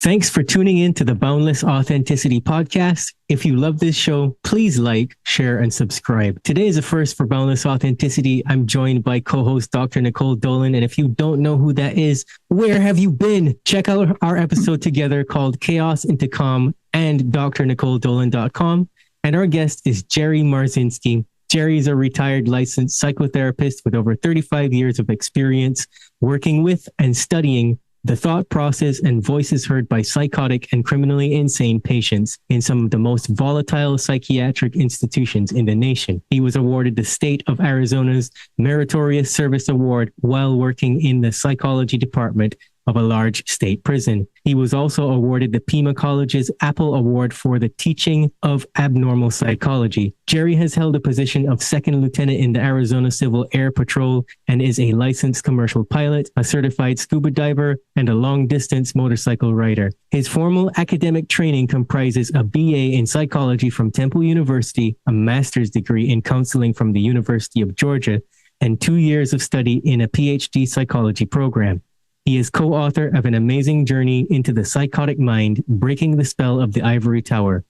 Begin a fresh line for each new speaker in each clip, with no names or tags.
Thanks for tuning in to the Boundless Authenticity podcast. If you love this show, please like, share, and subscribe. Today is a first for Boundless Authenticity. I'm joined by co-host Dr. Nicole Dolan. And if you don't know who that is, where have you been? Check out our episode together called Chaos into Calm and drnicoledolan.com. And our guest is Jerry Marzinsky. Jerry is a retired licensed psychotherapist with over 35 years of experience working with and studying the thought process and voices heard by psychotic and criminally insane patients in some of the most volatile psychiatric institutions in the nation. He was awarded the State of Arizona's Meritorious Service Award while working in the psychology department of a large state prison. He was also awarded the Pima College's Apple Award for the teaching of abnormal psychology. Jerry has held a position of second lieutenant in the Arizona Civil Air Patrol and is a licensed commercial pilot, a certified scuba diver, and a long-distance motorcycle rider. His formal academic training comprises a BA in psychology from Temple University, a master's degree in counseling from the University of Georgia, and 2 years of study in a PhD psychology program. He is co-author of An Amazing Journey into the Psychotic Mind, Breaking the Spell of the Ivory Tower.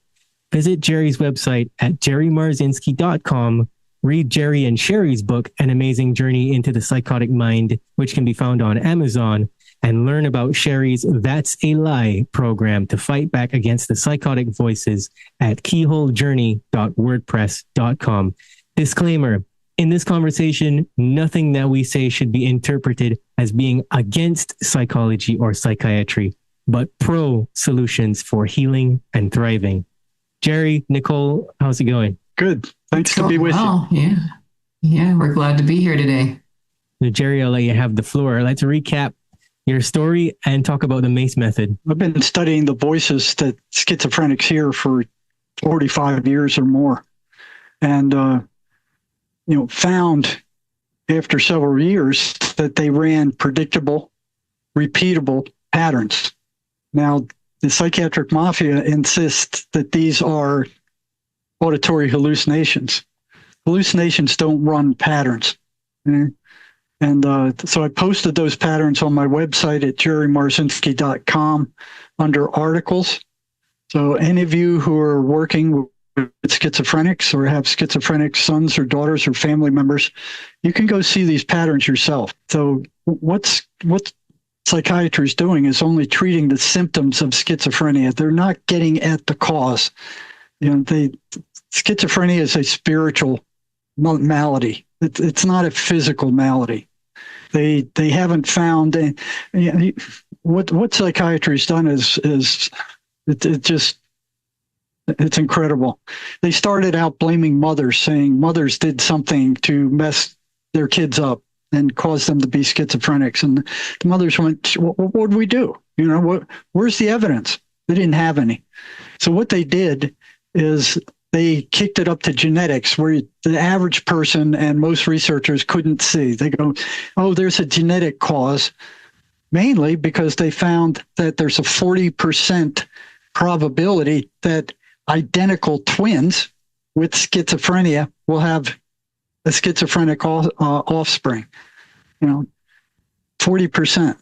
Visit Jerry's website at jerrymarzinsky.com. Read Jerry and Sherry's book, An Amazing Journey into the Psychotic Mind, which can be found on Amazon, and learn about Sherry's That's a Lie program to fight back against the psychotic voices at keyholejourney.wordpress.com. Disclaimer. In this conversation, nothing that we say should be interpreted as being against psychology or psychiatry, but pro solutions for healing and thriving. Jerry, Nicole, how's it going?
Good. Thanks to be with you.
Yeah, we're glad to be here today.
Now, Jerry, I'll let you have the floor. Let's recap your story and talk about the MACE method.
I've been studying the voices that schizophrenics hear for 45 years or more. And, found after several years that they ran predictable, repeatable patterns. Now, the psychiatric mafia insists that these are auditory hallucinations. Hallucinations don't run patterns. And so I posted those patterns on my website at jerrymarzinsky.com under articles. So any of you who are working with schizophrenics or have schizophrenic sons or daughters or family members, you can go see these patterns yourself. So what psychiatry is doing is only treating the symptoms of schizophrenia. They're not getting at the cause. Schizophrenia is a spiritual malady. It's not a physical malady. They haven't found what psychiatry's done is it's incredible. They started out blaming mothers, saying mothers did something to mess their kids up and cause them to be schizophrenics. And the mothers went, what would we do? Where's the evidence? They didn't have any. So what they did is they kicked it up to genetics, where the average person and most researchers couldn't see. They go, oh, there's a genetic cause, mainly because they found that there's a 40% probability that identical twins with schizophrenia will have a schizophrenic offspring, 40%.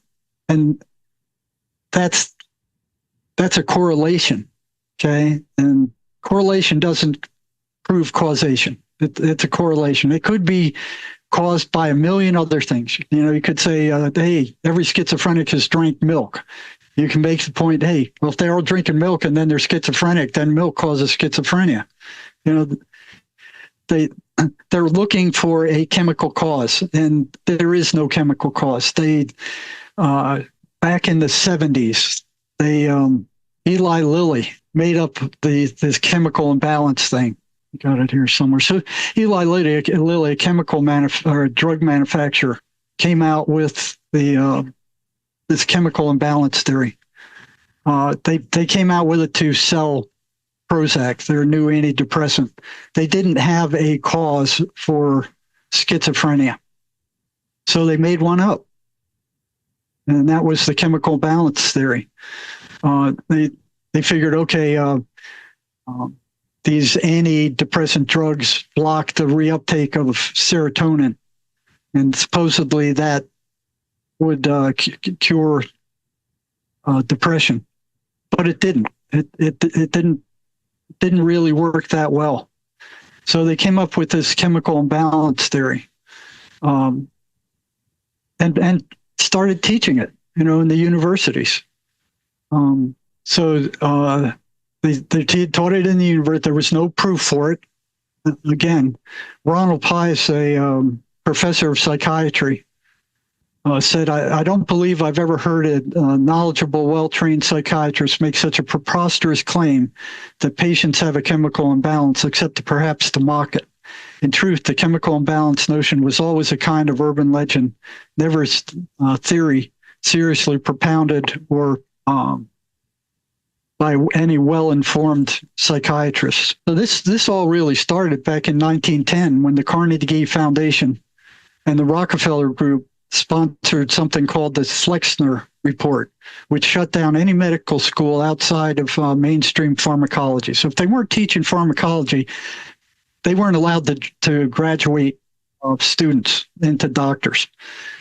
And that's a correlation, okay? And correlation doesn't prove causation. It's a correlation. It could be caused by a million other things. You could say, hey, every schizophrenic has drank milk. You can make the point, hey, well, if they're all drinking milk and then they're schizophrenic, then milk causes schizophrenia. They're looking for a chemical cause, and there is no chemical cause. They back in the 70s, Eli Lilly made up this chemical imbalance thing. Got it here somewhere. So Eli Lilly, a chemical drug manufacturer, came out with this chemical imbalance theory. They came out with it to sell Prozac, their new antidepressant. They didn't have a cause for schizophrenia, so they made one up, and that was the chemical imbalance theory. They figured, okay, these antidepressant drugs block the reuptake of serotonin, and supposedly that would cure depression. but it didn't. It didn't really work that well. So they came up with this chemical imbalance theory, and started teaching it, in the universities. So they taught it in the university. There was no proof for it. Again, Ronald Pius, a professor of psychiatry, said, I don't believe I've ever heard a knowledgeable, well-trained psychiatrist make such a preposterous claim that patients have a chemical imbalance, except perhaps to mock it. In truth, the chemical imbalance notion was always a kind of urban legend, never a theory seriously propounded or by any well-informed psychiatrists. So this all really started back in 1910 when the Carnegie Foundation and the Rockefeller Group sponsored something called the Flexner Report, which shut down any medical school outside of mainstream pharmacology. So if they weren't teaching pharmacology, they weren't allowed to graduate students into doctors.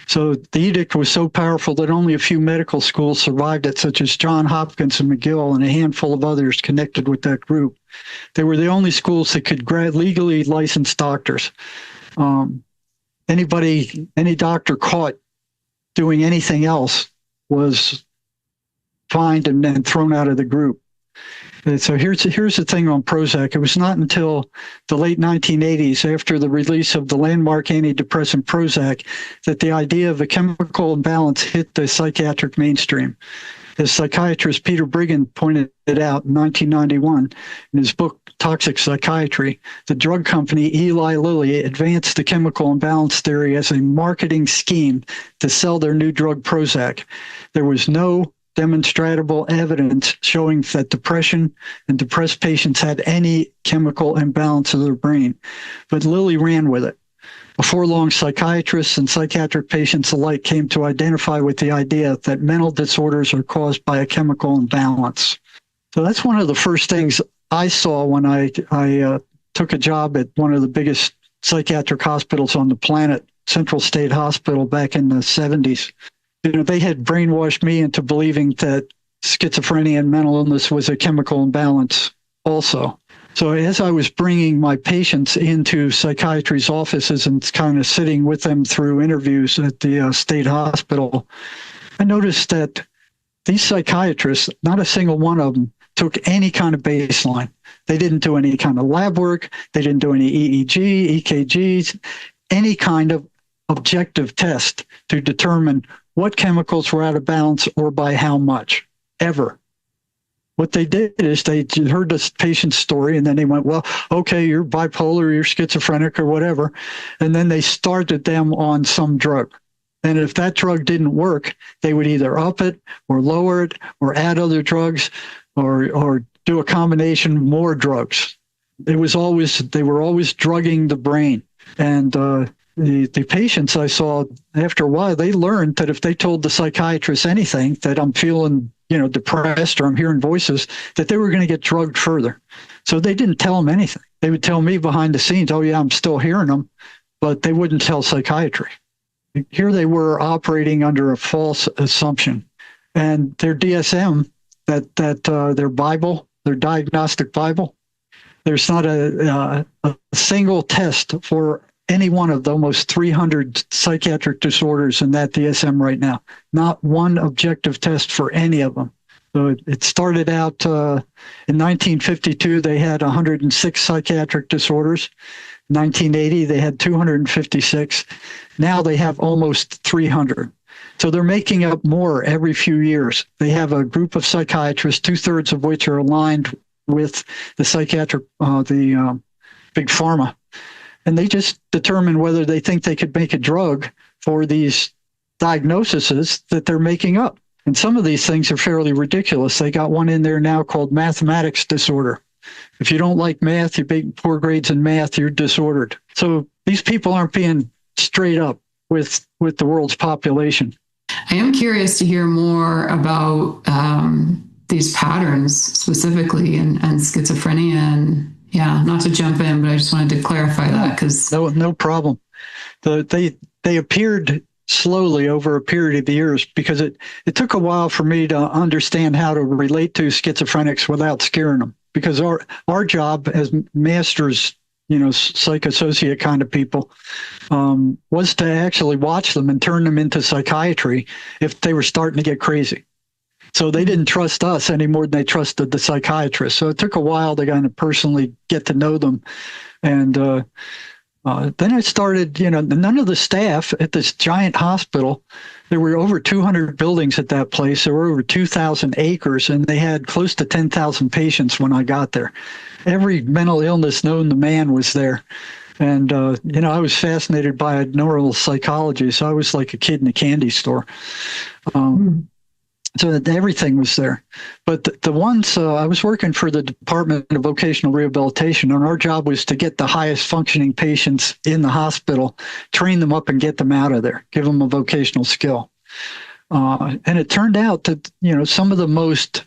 So the edict was so powerful that only a few medical schools survived it, such as Johns Hopkins and McGill and a handful of others connected with that group. They were the only schools that could legally license doctors. Any doctor caught doing anything else was fined and then thrown out of the group. And so here's the thing on Prozac. It was not until the late 1980s, after the release of the landmark antidepressant Prozac, that the idea of a chemical imbalance hit the psychiatric mainstream. As psychiatrist Peter Brigham pointed it out in 1991 in his book Toxic Psychiatry, the drug company Eli Lilly advanced the chemical imbalance theory as a marketing scheme to sell their new drug Prozac. There was no demonstrable evidence showing that depression and depressed patients had any chemical imbalance of their brain, but Lilly ran with it. Before long, psychiatrists and psychiatric patients alike came to identify with the idea that mental disorders are caused by a chemical imbalance. So that's one of the first things I saw when I took a job at one of the biggest psychiatric hospitals on the planet, Central State Hospital, back in the 70s. They had brainwashed me into believing that schizophrenia and mental illness was a chemical imbalance also. So as I was bringing my patients into psychiatry's offices and kind of sitting with them through interviews at the state hospital, I noticed that these psychiatrists, not a single one of them, took any kind of baseline. They didn't do any kind of lab work. They didn't do any EEG, EKGs, any kind of objective test to determine what chemicals were out of balance or by how much, ever. What they did is they heard this patient's story and then they went, well, okay, you're bipolar, you're schizophrenic or whatever. And then they started them on some drug. And if that drug didn't work, they would either up it or lower it or add other drugs or do a combination of more drugs. They were always drugging the brain. And the patients I saw, after a while, they learned that if they told the psychiatrist anything, that I'm feeling, depressed or I'm hearing voices, that they were going to get drugged further. So they didn't tell them anything. They would tell me behind the scenes, oh yeah, I'm still hearing them, but they wouldn't tell psychiatry. Here they were operating under a false assumption. And their DSM, their Bible, their diagnostic Bible, there's not a single test for any one of the almost 300 psychiatric disorders in that DSM right now. Not one objective test for any of them. So it started out in 1952, they had 106 psychiatric disorders. 1980, they had 256. Now they have almost 300. So they're making up more every few years. They have a group of psychiatrists, 2/3 of which are aligned with the psychiatric, big pharma. And they just determine whether they think they could make a drug for these diagnoses that they're making up. And some of these things are fairly ridiculous. They got one in there now called mathematics disorder. If you don't like math, you make poor grades in math, you're disordered. So these people aren't being straight up with the world's population.
I am curious to hear more about these patterns specifically and schizophrenia. And yeah, not to jump in, but I just wanted to clarify that because
no problem. They appeared slowly over a period of years because it took a while for me to understand how to relate to schizophrenics without scaring them. Because our job as masters, psych associate kind of people, was to actually watch them and turn them into psychiatry if they were starting to get crazy. So they didn't trust us any more than they trusted the psychiatrist. So it took a while to kind of personally get to know them. And then I started, none of the staff at this giant hospital, there were over 200 buildings at that place. There were over 2,000 acres, and they had close to 10,000 patients when I got there. Every mental illness known to man was there. And, I was fascinated by neuropsychology, so I was like a kid in a candy store. So that everything was there. But the ones, I was working for the Department of Vocational Rehabilitation, and our job was to get the highest functioning patients in the hospital, train them up and get them out of there, give them a vocational skill. And it turned out that, some of the most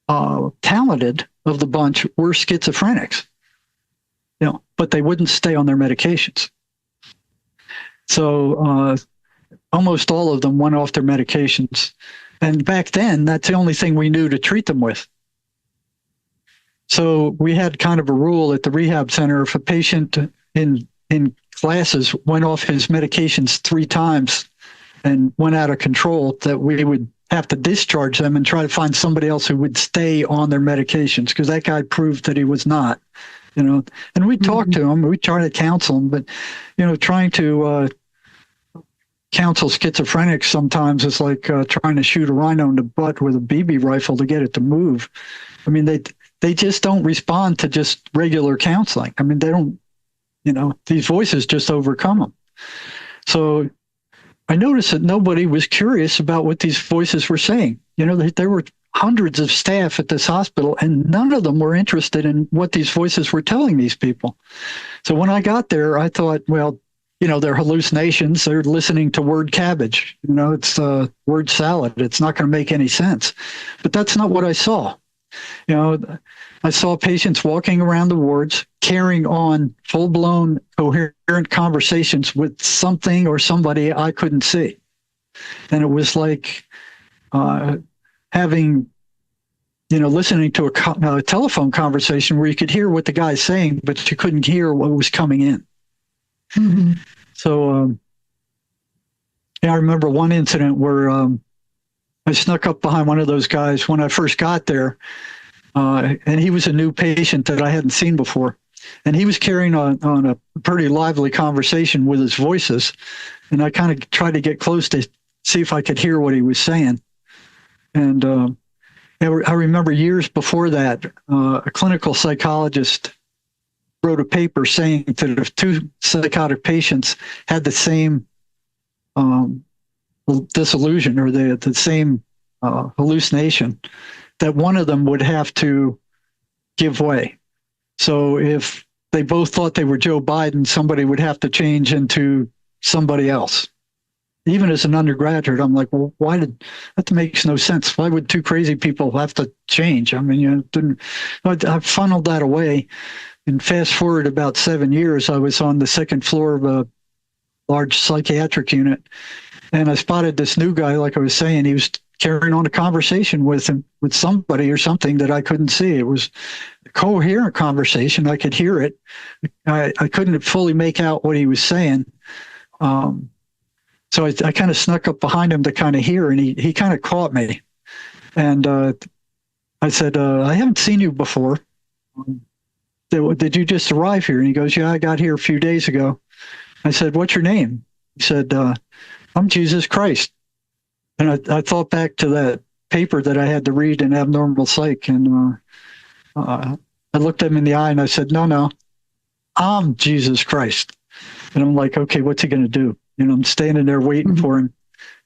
talented of the bunch were schizophrenics, but they wouldn't stay on their medications. So almost all of them went off their medications. And back then, that's the only thing we knew to treat them with. So we had kind of a rule at the rehab center: if a patient in classes went off his medications 3 times and went out of control, that we would have to discharge them and try to find somebody else who would stay on their medications, because that guy proved that he was not. And we talked to him, we tried to counsel him, but trying to counsel schizophrenics sometimes is like trying to shoot a rhino in the butt with a BB rifle to get it to move. I mean, they just don't respond to just regular counseling. I mean, they don't, these voices just overcome them. So I noticed that nobody was curious about what these voices were saying. There were hundreds of staff at this hospital, and none of them were interested in what these voices were telling these people. So when I got there, I thought, well, they're hallucinations. They're listening to word cabbage. It's word salad. It's not going to make any sense. But that's not what I saw. I saw patients walking around the wards, carrying on full-blown coherent conversations with something or somebody I couldn't see. And it was like listening to a telephone conversation where you could hear what the guy's saying, but you couldn't hear what was coming in. Mm-hmm. So I remember one incident where I snuck up behind one of those guys when I first got there, and he was a new patient that I hadn't seen before. And he was carrying on a pretty lively conversation with his voices, and I kind of tried to get close to see if I could hear what he was saying. And I remember years before that, a clinical psychologist wrote a paper saying that if 2 psychotic patients had the same disillusion or the same hallucination, that one of them would have to give way. So if they both thought they were Joe Biden, somebody would have to change into somebody else. Even as an undergraduate, I'm like, well, that makes no sense. Why would 2 crazy people have to change? I mean, I funneled that away. And fast forward about 7 years, I was on the 2nd floor of a large psychiatric unit, and I spotted this new guy, like I was saying. He was carrying on a conversation with somebody or something that I couldn't see. It was a coherent conversation. I could hear it. I couldn't fully make out what he was saying. So I kind of snuck up behind him to kind of hear, and he kind of caught me. And I said, I haven't seen you before. Did you just arrive here? And he goes, yeah, I got here a few days ago. I said, what's your name? He said, I'm Jesus Christ. And I thought back to that paper that I had to read in Abnormal Psych. And I looked him in the eye and I said, no, I'm Jesus Christ. And I'm like, okay, what's he going to do? I'm standing there waiting for him.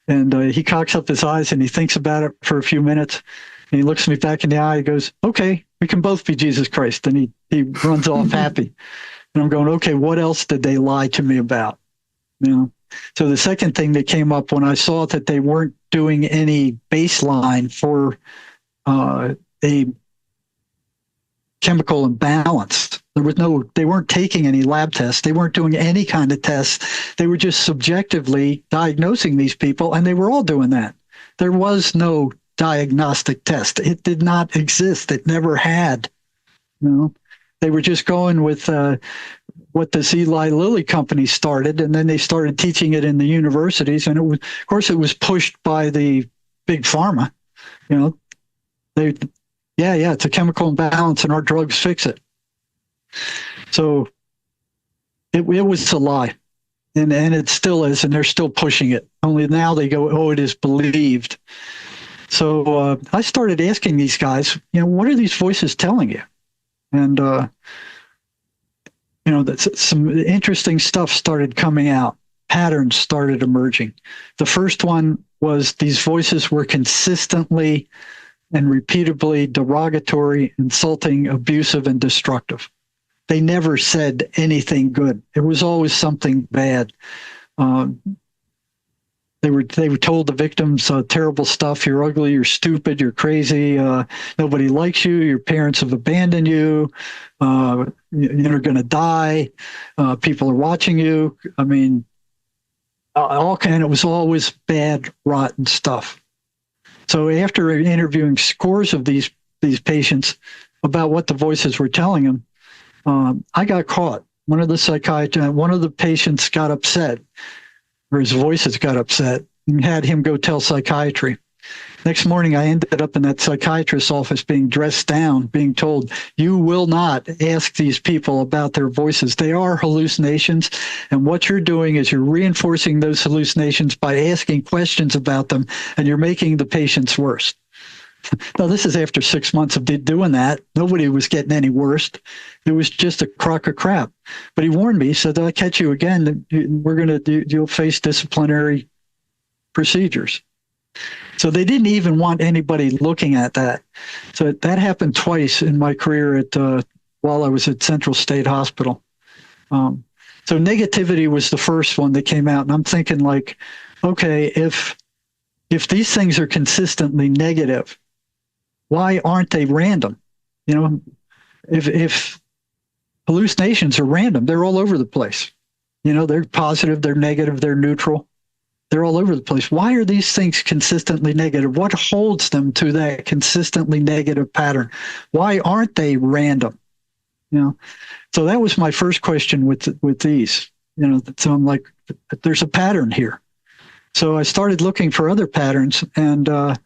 And he cocks up his eyes and he thinks about it for a few minutes. And he looks me back in the eye. He goes, okay, we can both be Jesus Christ. And he runs off happy. And I'm going, okay, what else did they lie to me about? So the second thing that came up when I saw that they weren't doing any baseline for a chemical imbalance They weren't taking any lab tests. They weren't doing any kind of tests. They were just subjectively diagnosing these people, and they were all doing that. There was no diagnostic test. It did not exist. It never had. They were just going with what this Eli Lilly company started, and then they started teaching it in the universities. And of course, it was pushed by the big pharma. It's a chemical imbalance, and our drugs fix it. So it was a lie, and it still is, and they're still pushing it. Only now they go, oh, it is believed. So I started asking these guys, what are these voices telling you? And some interesting stuff started coming out. Patterns started emerging. The first one was these voices were consistently and repeatedly derogatory, insulting, abusive, and destructive. They never said anything good. It was always something bad. They were told the victims terrible stuff. You're ugly. You're stupid. You're crazy. Nobody likes you. Your parents have abandoned you. You're going to die. People are watching you. I mean, it was always bad, rotten stuff. So after interviewing scores of these patients about what the voices were telling them, I got caught. One of the patients got upset, or his voices got upset, and had him go tell psychiatry. Next morning, I ended up in that psychiatrist's office being dressed down, being told, you will not ask these people about their voices. They are hallucinations, and what you're doing is you're reinforcing those hallucinations by asking questions about them, and you're making the patients worse. Now, this is after 6 months of doing that. Nobody was getting any worse. It was just a crock of crap. But he warned me, he said, if I catch you again, you'll face disciplinary procedures. So they didn't even want anybody looking at that. So that happened twice in my career while I was at Central State Hospital. So negativity was the first one that came out. And I'm thinking like, okay, if these things are consistently negative, why aren't they random? If hallucinations are random, they're all over the place. They're positive, they're negative, they're neutral. They're all over the place. Why are these things consistently negative? What holds them to that consistently negative pattern? Why aren't they random? So that was my first question with these. So I'm like, there's a pattern here. So I started looking for other patterns, and the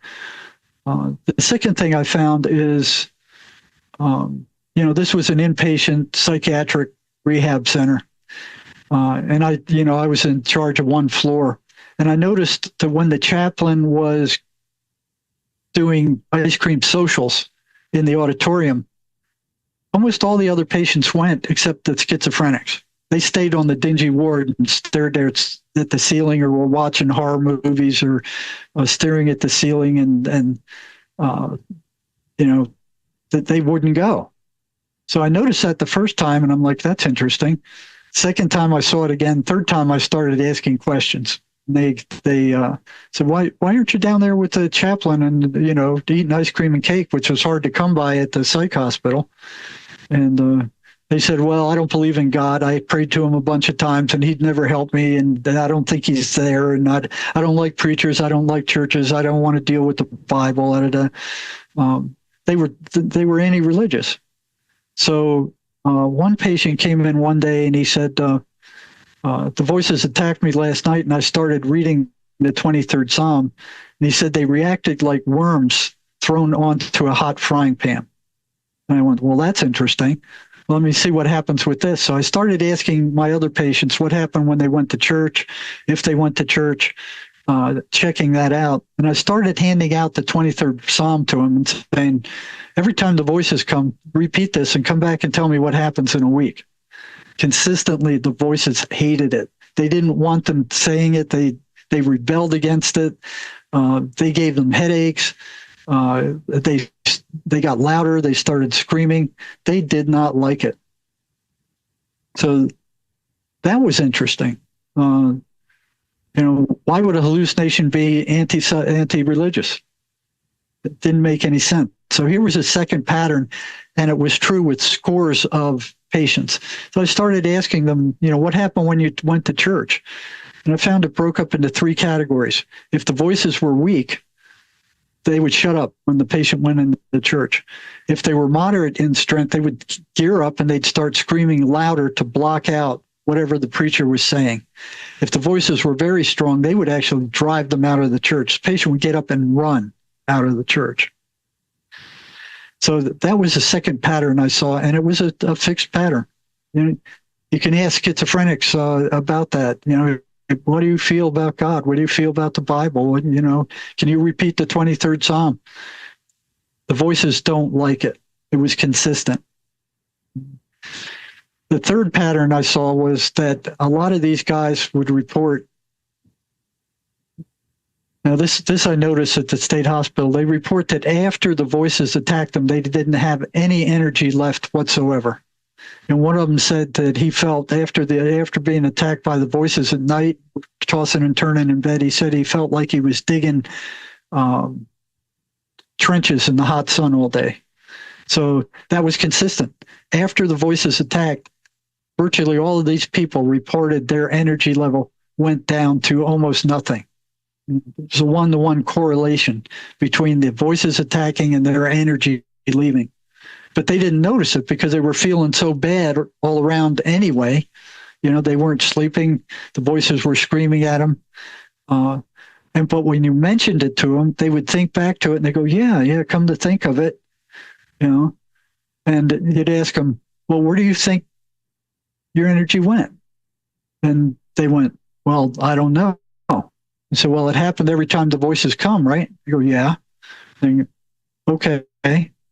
second thing I found is, this was an inpatient psychiatric rehab center, and I was in charge of one floor. And I noticed that when the chaplain was doing ice cream socials in the auditorium, almost all the other patients went except the schizophrenics. They stayed on the dingy ward and stared there at the ceiling, or were watching horror movies, or staring at the ceiling, and that they wouldn't go. So I noticed that the first time, and I'm like, that's interesting. Second time I saw it again. Third time I started asking questions. They said, why aren't you down there with the chaplain and, eating ice cream and cake, which was hard to come by at the psych hospital? And they said, well, I don't believe in God. I prayed to him a bunch of times and he'd never helped me. And I don't think he's there. And I don't like preachers. I don't like churches. I don't want to deal with the Bible. They were anti-religious. So one patient came in one day and he said, the voices attacked me last night, and I started reading the 23rd Psalm, and he said they reacted like worms thrown onto a hot frying pan. And I went, well, that's interesting. Let me see what happens with this. So I started asking my other patients what happened when they went to church, if they went to church, checking that out. And I started handing out the 23rd Psalm to them and saying, every time the voices come, repeat this and come back and tell me what happens in a week. Consistently, the voices hated it. They didn't want them saying it. They rebelled against it. They gave them headaches. They got louder. They started screaming. They did not like it. So that was interesting. Why would a hallucination be anti-religious? It didn't make any sense. So here was a second pattern, and it was true with scores of patients. So I started asking them, what happened when you went to church? And I found it broke up into 3 categories. If the voices were weak, they would shut up when the patient went into the church. If they were moderate in strength, they would gear up and they'd start screaming louder to block out whatever the preacher was saying. If the voices were very strong, they would actually drive them out of the church. The patient would get up and run out of the church. So that was the second pattern I saw, and it was a fixed pattern. You can ask schizophrenics about that. What do you feel about God? What do you feel about the Bible? Can you repeat the 23rd Psalm? The voices don't like it. It was consistent. The third pattern I saw was that a lot of these guys would report. Now, this I noticed at the state hospital. They report that after the voices attacked them, they didn't have any energy left whatsoever. And one of them said that he felt after being attacked by the voices at night, tossing and turning in bed, he said he felt like he was digging trenches in the hot sun all day. So that was consistent. After the voices attacked, virtually all of these people reported their energy level went down to almost nothing. There's a one-to-one correlation between the voices attacking and their energy leaving. But they didn't notice it because they were feeling so bad all around anyway. They weren't sleeping. The voices were screaming at them. But when you mentioned it to them, they would think back to it and they go, yeah, come to think of it. And you'd ask them, well, where do you think your energy went? And they went, well, I don't know. I said, well, it happened every time the voices come, right? You go, yeah. And okay.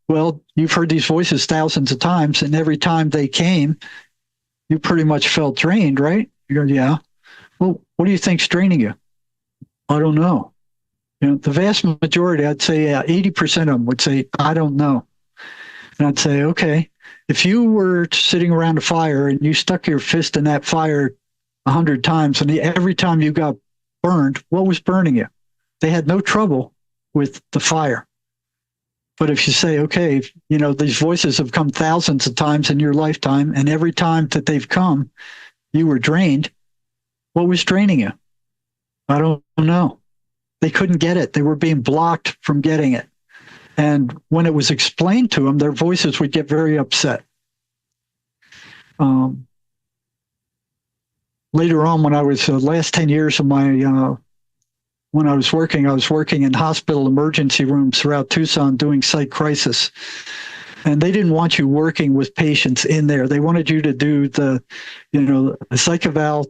Well, you've heard these voices thousands of times, and every time they came, you pretty much felt drained, right? You go, yeah. Well, what do you think's draining you? I don't know. The vast majority, I'd say 80% of them would say, I don't know. And I'd say, okay, if you were sitting around a fire and you stuck your fist in that fire 100 times, and every time you got burned, what was burning you? They had no trouble with the fire. But if you say, okay, these voices have come thousands of times in your lifetime, and every time that they've come, you were drained, what was draining you? I don't know. They couldn't get it. They were being blocked from getting it. And when it was explained to them, their voices would get very upset. Later on, when I was last 10 years of my when I was working in hospital emergency rooms throughout Tucson doing psych crisis. And they didn't want you working with patients in there. They wanted you to do the psych eval,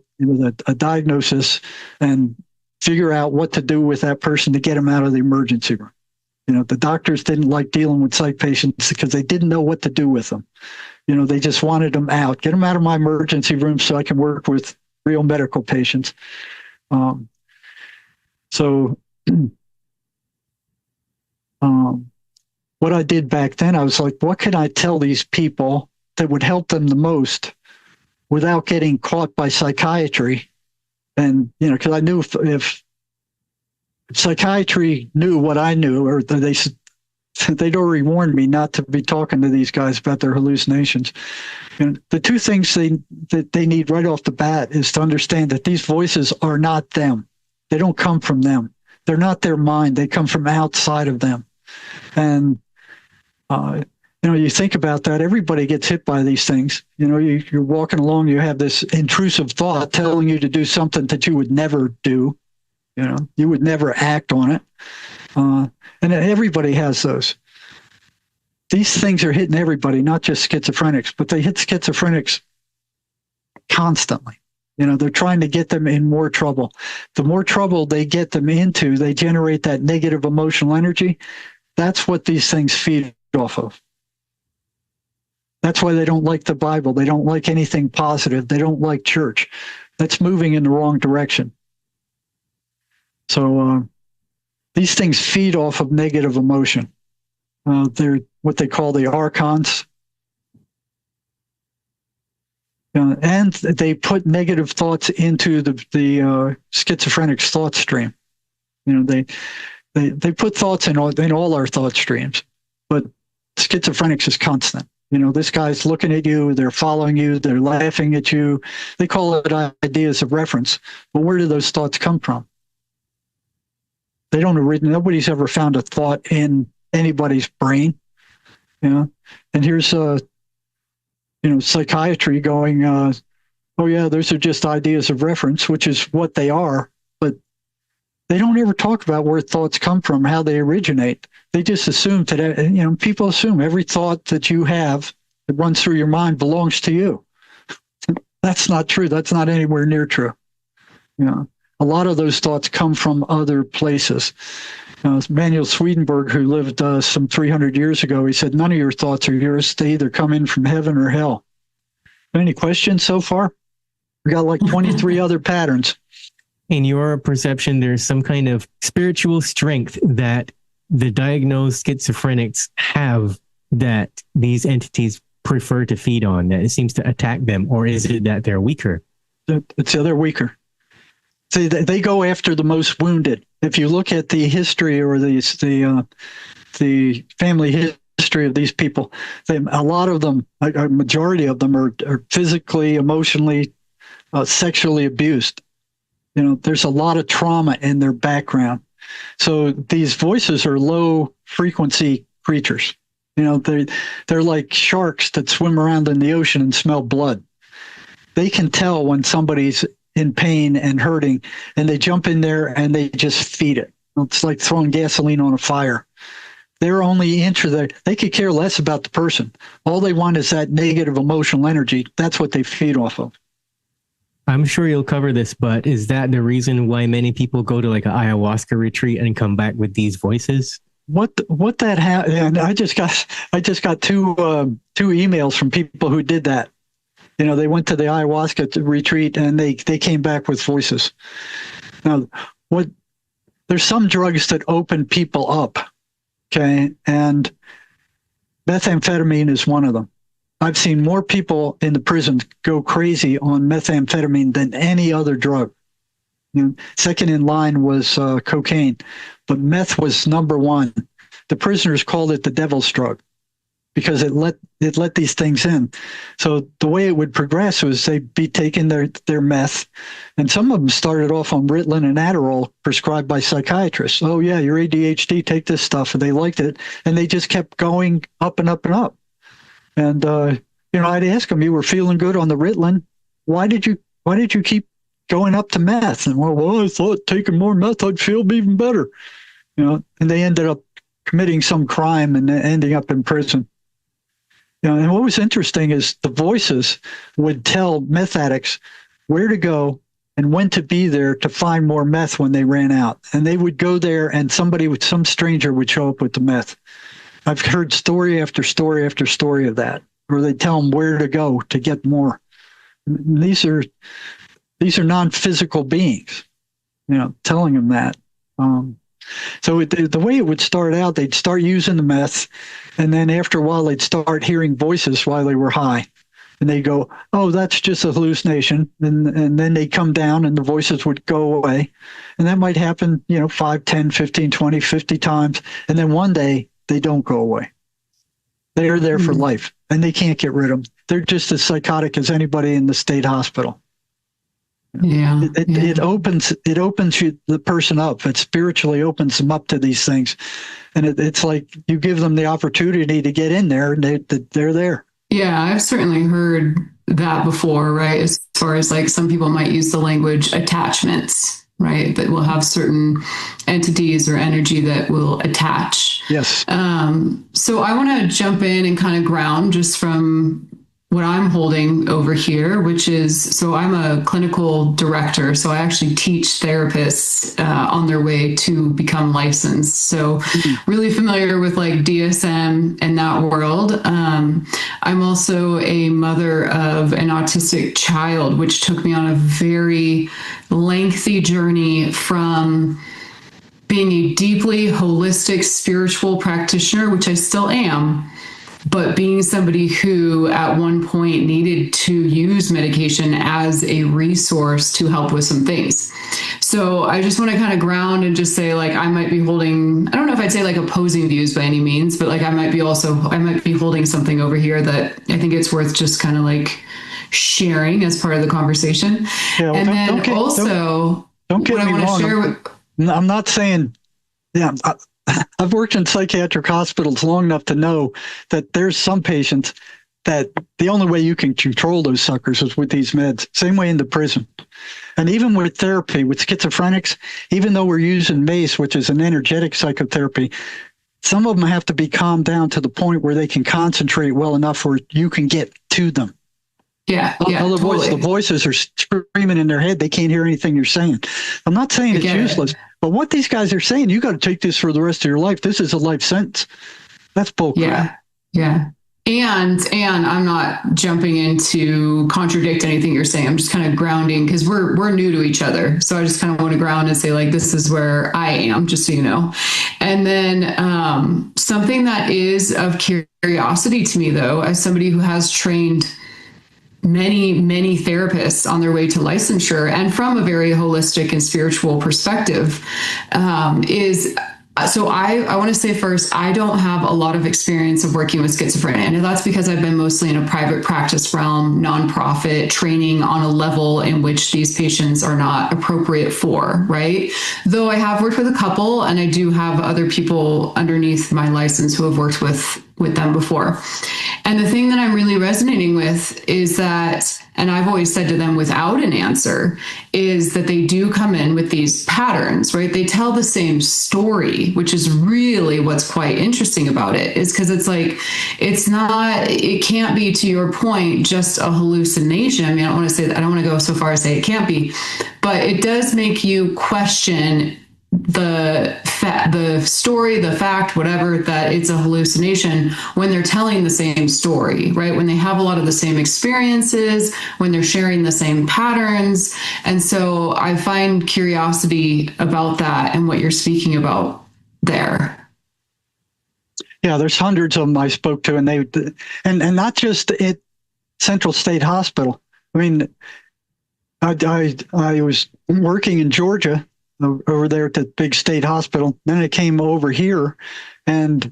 a diagnosis, and figure out what to do with that person to get them out of the emergency room. The doctors didn't like dealing with psych patients because they didn't know what to do with them. They just wanted them out. Get them out of my emergency room so I can work with real medical patients. So what I did back then, I was like, what can I tell these people that would help them the most without getting caught by psychiatry? And, because I knew if psychiatry knew what I knew, or they'd already warned me not to be talking to these guys about their hallucinations. The two things that they need right off the bat is to understand that these voices are not them. They don't come from them. They're not their mind. They come from outside of them. And, you think about that. Everybody gets hit by these things. You're walking along, you have this intrusive thought telling you to do something that you would never do. You would never act on it. And everybody has those. These things are hitting everybody, not just schizophrenics, but they hit schizophrenics constantly. They're trying to get them in more trouble. The more trouble they get them into, they generate that negative emotional energy. That's what these things feed off of. That's why they don't like the Bible. They don't like anything positive. They don't like church. That's moving in the wrong direction. So these things feed off of negative emotion. They're what they call the archons. And they put negative thoughts into the schizophrenic's thought stream. They put thoughts in all our thought streams, but schizophrenics is constant. This guy's looking at you, they're following you, they're laughing at you. They call it ideas of reference. But where do those thoughts come from? They don't nobody's ever found a thought in anybody's brain. And here's psychiatry going, oh yeah, those are just ideas of reference, which is what they are, but they don't ever talk about where thoughts come from, how they originate. They just assume that, people assume every thought that you have that runs through your mind belongs to you. That's not true. That's not anywhere near true. A lot of those thoughts come from other places. Manuel Swedenborg, who lived some 300 years ago, he said, none of your thoughts are yours. They either come in from heaven or hell. Any questions so far? We got like 23 other patterns.
In your perception, there's some kind of spiritual strength that the diagnosed schizophrenics have that these entities prefer to feed on, that it seems to attack them, or is it that they're weaker?
They're weaker. See, they go after the most wounded. If you look at the history or the family history of these people, a lot of them, a majority of them are physically, emotionally, sexually abused. There's a lot of trauma in their background. So these voices are low frequency creatures. They're like sharks that swim around in the ocean and smell blood. They can tell when somebody's in pain and hurting, and they jump in there and they just feed it. It's like throwing gasoline on a fire. They're only interested. They could care less about the person. All they want is that negative emotional energy. That's what they feed off of.
I'm sure you'll cover this, but is that the reason why many people go to like an ayahuasca retreat and come back with these voices?
What that and I just got two emails from people who did that. They went to the ayahuasca retreat and they came back with voices. Now, there's some drugs that open people up, okay, and methamphetamine is one of them. I've seen more people in the prison go crazy on methamphetamine than any other drug. Second in line was cocaine, but meth was number one. The prisoners called it the devil's drug because it let these things in. So the way it would progress was they'd be taking their meth, and some of them started off on Ritalin and Adderall prescribed by psychiatrists. Oh yeah, you're ADHD, take this stuff, and they liked it, and they just kept going up and up and up. And I'd ask them, you were feeling good on the Ritalin, why did you keep going up to meth? And well, I thought taking more meth I'd feel even better. And they ended up committing some crime and ending up in prison. And what was interesting is the voices would tell meth addicts where to go and when to be there to find more meth when they ran out. And they would go there and some stranger would show up with the meth. I've heard story after story after story of that, where they tell them where to go to get more. These are non-physical beings, telling them that. So the way it would start out, they'd start using the meth, and then after a while, they'd start hearing voices while they were high. And they go, oh, that's just a hallucination. And then they'd come down and the voices would go away. And that might happen, 5, 10, 15, 20, 50 times. And then one day, they don't go away. They're there for life, and they can't get rid of them. They're just as psychotic as anybody in the state hospital.
Yeah,
It opens the person up. It spiritually opens them up to these things, and it's like you give them the opportunity to get in there, and they're there.
Yeah, I've certainly heard that before, right? As far as like some people might use the language attachments, right? That will have certain entities or energy that will attach.
Yes.
So I want to jump in and kind of ground just from what I'm holding over here, which is, so I'm a clinical director. So I actually teach therapists on their way to become licensed. So really familiar with like DSM and that world. I'm also a mother of an autistic child, which took me on a very lengthy journey from being a deeply holistic spiritual practitioner, which I still am, but being somebody who at one point needed to use medication as a resource to help with some things. So I just want to kind of ground and just say, like, I might be holding, I don't know if I'd say like opposing views by any means, but like I might be holding something over here that I think it's worth just kind of like sharing as part of the conversation.
Yeah, well,
and then
don't get me wrong. I'm not saying, I've worked in psychiatric hospitals long enough to know that there's some patients that the only way you can control those suckers is with these meds. Same way in the prison. And even with therapy, with schizophrenics, even though we're using MACE, which is an energetic psychotherapy, some of them have to be calmed down to the point where they can concentrate well enough where you can get to them.
Totally.
The voices are screaming in their head. They can't hear anything you're saying. I'm not saying it's useless, but what these guys are saying, you got to take this for the rest of your life. This is a life sentence. That's bullcrap.
Yeah. And I'm not jumping in to contradict anything you're saying. I'm just kind of grounding because we're new to each other. So I just kind of want to ground and say, like, this is where I am, just so you know. And then something that is of curiosity to me, though, as somebody who has trained many therapists on their way to licensure and from a very holistic and spiritual perspective, so I want to say first, I don't have a lot of experience of working with schizophrenia. And that's because I've been mostly in a private practice realm, nonprofit, training on a level in which these patients are not appropriate for, right? Though I have worked with a couple, and I do have other people underneath my license who have worked with them before. And the thing that I'm really resonating with is that, and I've always said to them without an answer, is that they do come in with these patterns, right? They tell the same story, which is really what's quite interesting about it, is because it's like, it can't be, to your point, just a hallucination. I mean, I don't want to say that, I don't want to go so far as say it can't be, but it does make you question the story, the fact, whatever, that it's a hallucination when they're telling the same story, right? When they have a lot of the same experiences, when they're sharing the same patterns. And so I find curiosity about that and what you're speaking about there.
Yeah, there's hundreds of them I spoke to, and and not just at Central State Hospital. I mean, I was working in Georgia over there at the big state hospital. Then I came over here and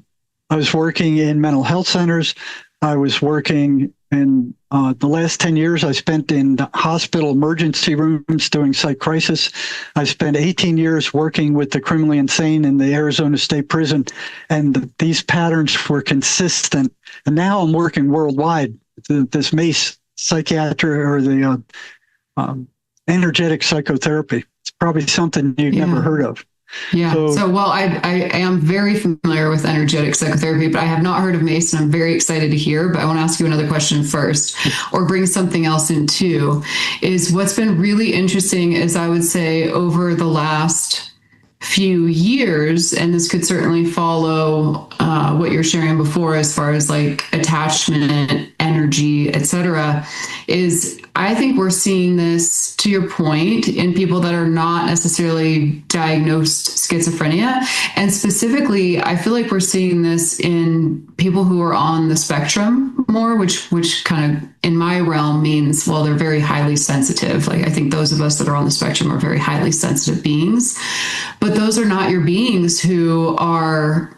I was working in mental health centers. I was working in the last 10 years I spent in hospital emergency rooms doing psych crisis. I spent 18 years working with the criminally insane in the Arizona State Prison. And these patterns were consistent. And now I'm working worldwide. This MACE psychiatry, or the energetic psychotherapy. It's probably something you've never heard of.
Yeah. So well, I am very familiar with energetic psychotherapy, but I have not heard of MACE, and I'm very excited to hear. But I want to ask you another question first, or bring something else in too, is what's been really interesting is, I would say, over the last few years, and this could certainly follow what you're sharing before as far as like attachment, energy, etc., is I think we're seeing this, to your point, in people that are not necessarily diagnosed schizophrenia. And specifically, I feel like we're seeing this in people who are on the spectrum more, which kind of in my realm means, well, they're very highly sensitive. Like, I think those of us that are on the spectrum are very highly sensitive beings, but those are not your beings who are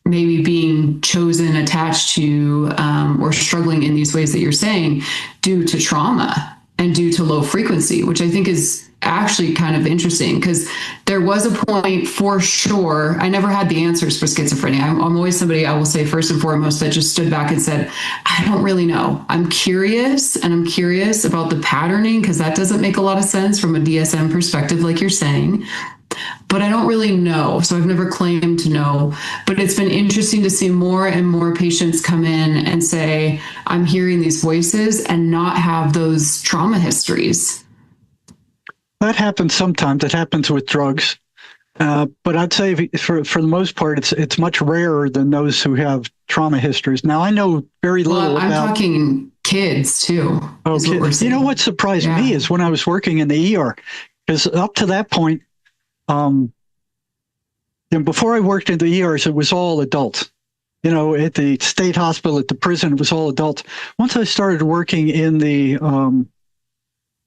maybe being chosen, attached to, or struggling in these ways that you're saying due to trauma and due to low frequency, which I think is actually kind of interesting, because there was a point for sure. I never had the answers for schizophrenia. I'm always somebody, I will say first and foremost, that just stood back and said, I don't really know. I'm curious, and I'm curious about the patterning, because that doesn't make a lot of sense from a DSM perspective, like you're saying. But I don't really know. So I've never claimed to know. But it's been interesting to see more and more patients come in and say, I'm hearing these voices, and not have those trauma histories.
That happens sometimes. It happens with drugs. But I'd say for the most part, it's much rarer than those who have trauma histories. Now, I know very little
I'm
about...
talking kids too.
Oh, kids. You know what surprised me is when I was working in the ER, because up to that point, before I worked in the ERs, it was all adults. at the state hospital, at the prison, it was all adults. Once I started working in the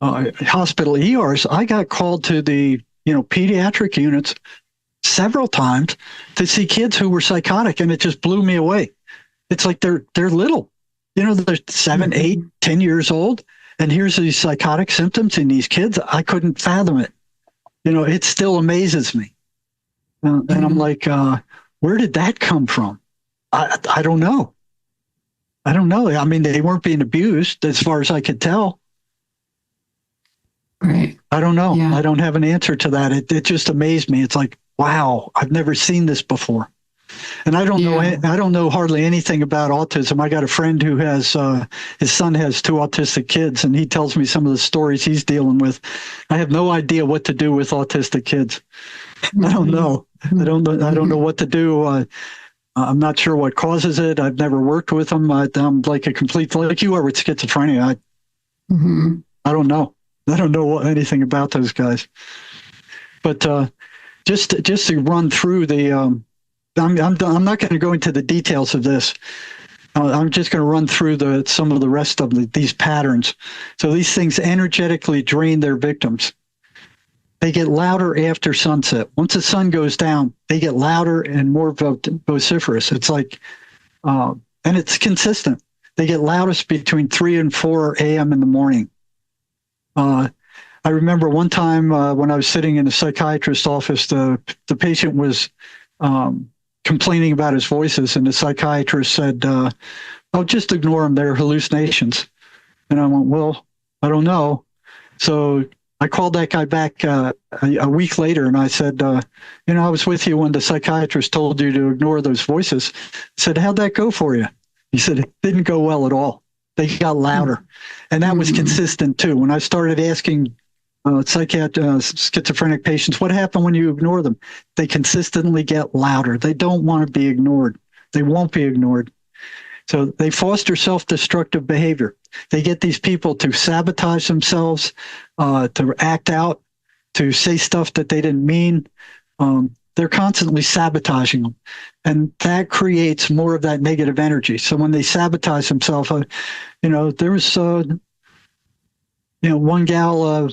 hospital ERs, I got called to the, pediatric units several times to see kids who were psychotic, and it just blew me away. It's like they're little, they're 7, 8, 10 years old, and here's these psychotic symptoms in these kids. I couldn't fathom it. It still amazes me. And I'm like, where did that come from? I don't know. I don't know. I mean, they weren't being abused as far as I could tell.
Right.
I don't know.
Yeah.
I don't have an answer to that. It just amazed me. It's like, wow, I've never seen this before. And I don't know hardly anything about autism. I got a friend who has, his son has 2 autistic kids, and he tells me some of the stories he's dealing with. I have no idea what to do with autistic kids. I don't know. I don't know what to do. I'm not sure what causes it. I've never worked with them. I'm like a complete, like you are with schizophrenia. I don't know. I don't know anything about those guys. But just to run through the, I'm not going to go into the details of this. I'm just going to run through some of the rest of these patterns. So these things energetically drain their victims. They get louder after sunset. Once the sun goes down, they get louder and more vociferous. It's like, and it's consistent. They get loudest between 3 and 4 a.m. in the morning. I remember one time when I was sitting in a psychiatrist's office, the patient was complaining about his voices, and the psychiatrist said, "Oh, just ignore them. They're hallucinations." And I went, "Well, I don't know." So I called that guy back a week later, and I said, I was with you when the psychiatrist told you to ignore those voices. I said, "How'd that go for you?" He said, "It didn't go well at all. They got louder." And that was consistent too. When I started asking schizophrenic patients, what happened when you ignore them? They consistently get louder. They don't want to be ignored. They won't be ignored. So they foster self-destructive behavior. They get these people to sabotage themselves, to act out, to say stuff that they didn't mean. They're constantly sabotaging them. And that creates more of that negative energy. So when they sabotage themselves, there was, one gal,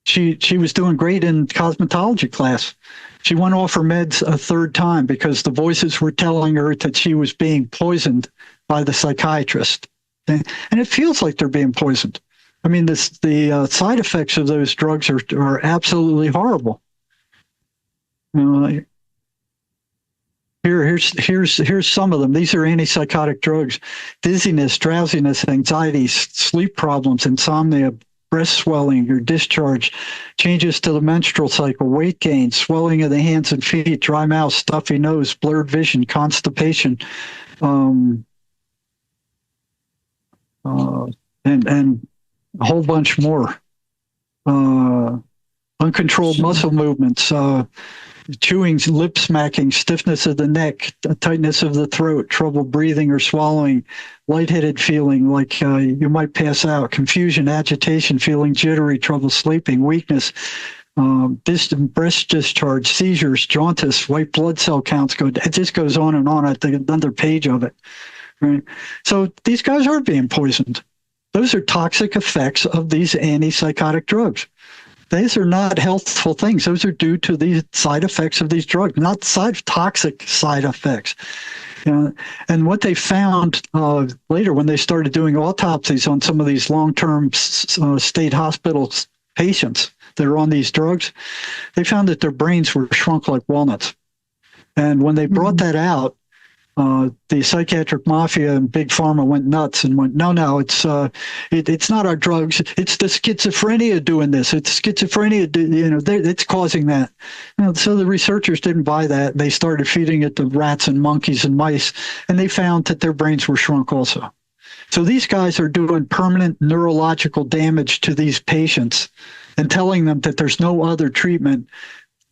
she was doing great in cosmetology class. She went off her meds a 3rd time because the voices were telling her that she was being poisoned by the psychiatrist. And it feels like they're being poisoned. I mean, the side effects of those drugs are absolutely horrible. Here's some of them. These are antipsychotic drugs: dizziness, drowsiness, anxiety, sleep problems, insomnia, breast swelling or discharge, changes to the menstrual cycle, weight gain, swelling of the hands and feet, dry mouth, stuffy nose, blurred vision, constipation, and a whole bunch more. Uncontrolled muscle movements, chewing, lip smacking, stiffness of the neck, tightness of the throat, trouble breathing or swallowing, lightheaded feeling like you might pass out, confusion, agitation, feeling jittery, trouble sleeping, weakness, distant breast discharge, seizures, jaundice, white blood cell counts go. It just goes on and on. I think another page of it. Right. So these guys are being poisoned. Those are toxic effects of these antipsychotic drugs. These are not healthful things. Those are due to the side effects of these drugs, not toxic side effects. And what they found later when they started doing autopsies on some of these long-term state hospital patients that are on these drugs, they found that their brains were shrunk like walnuts. And when they brought that out, the psychiatric mafia and big pharma went nuts and went, no, it's not our drugs. It's the schizophrenia doing this. It's schizophrenia, it's causing that. So the researchers didn't buy that. They started feeding it to rats and monkeys and mice, and they found that their brains were shrunk also. So these guys are doing permanent neurological damage to these patients and telling them that there's no other treatment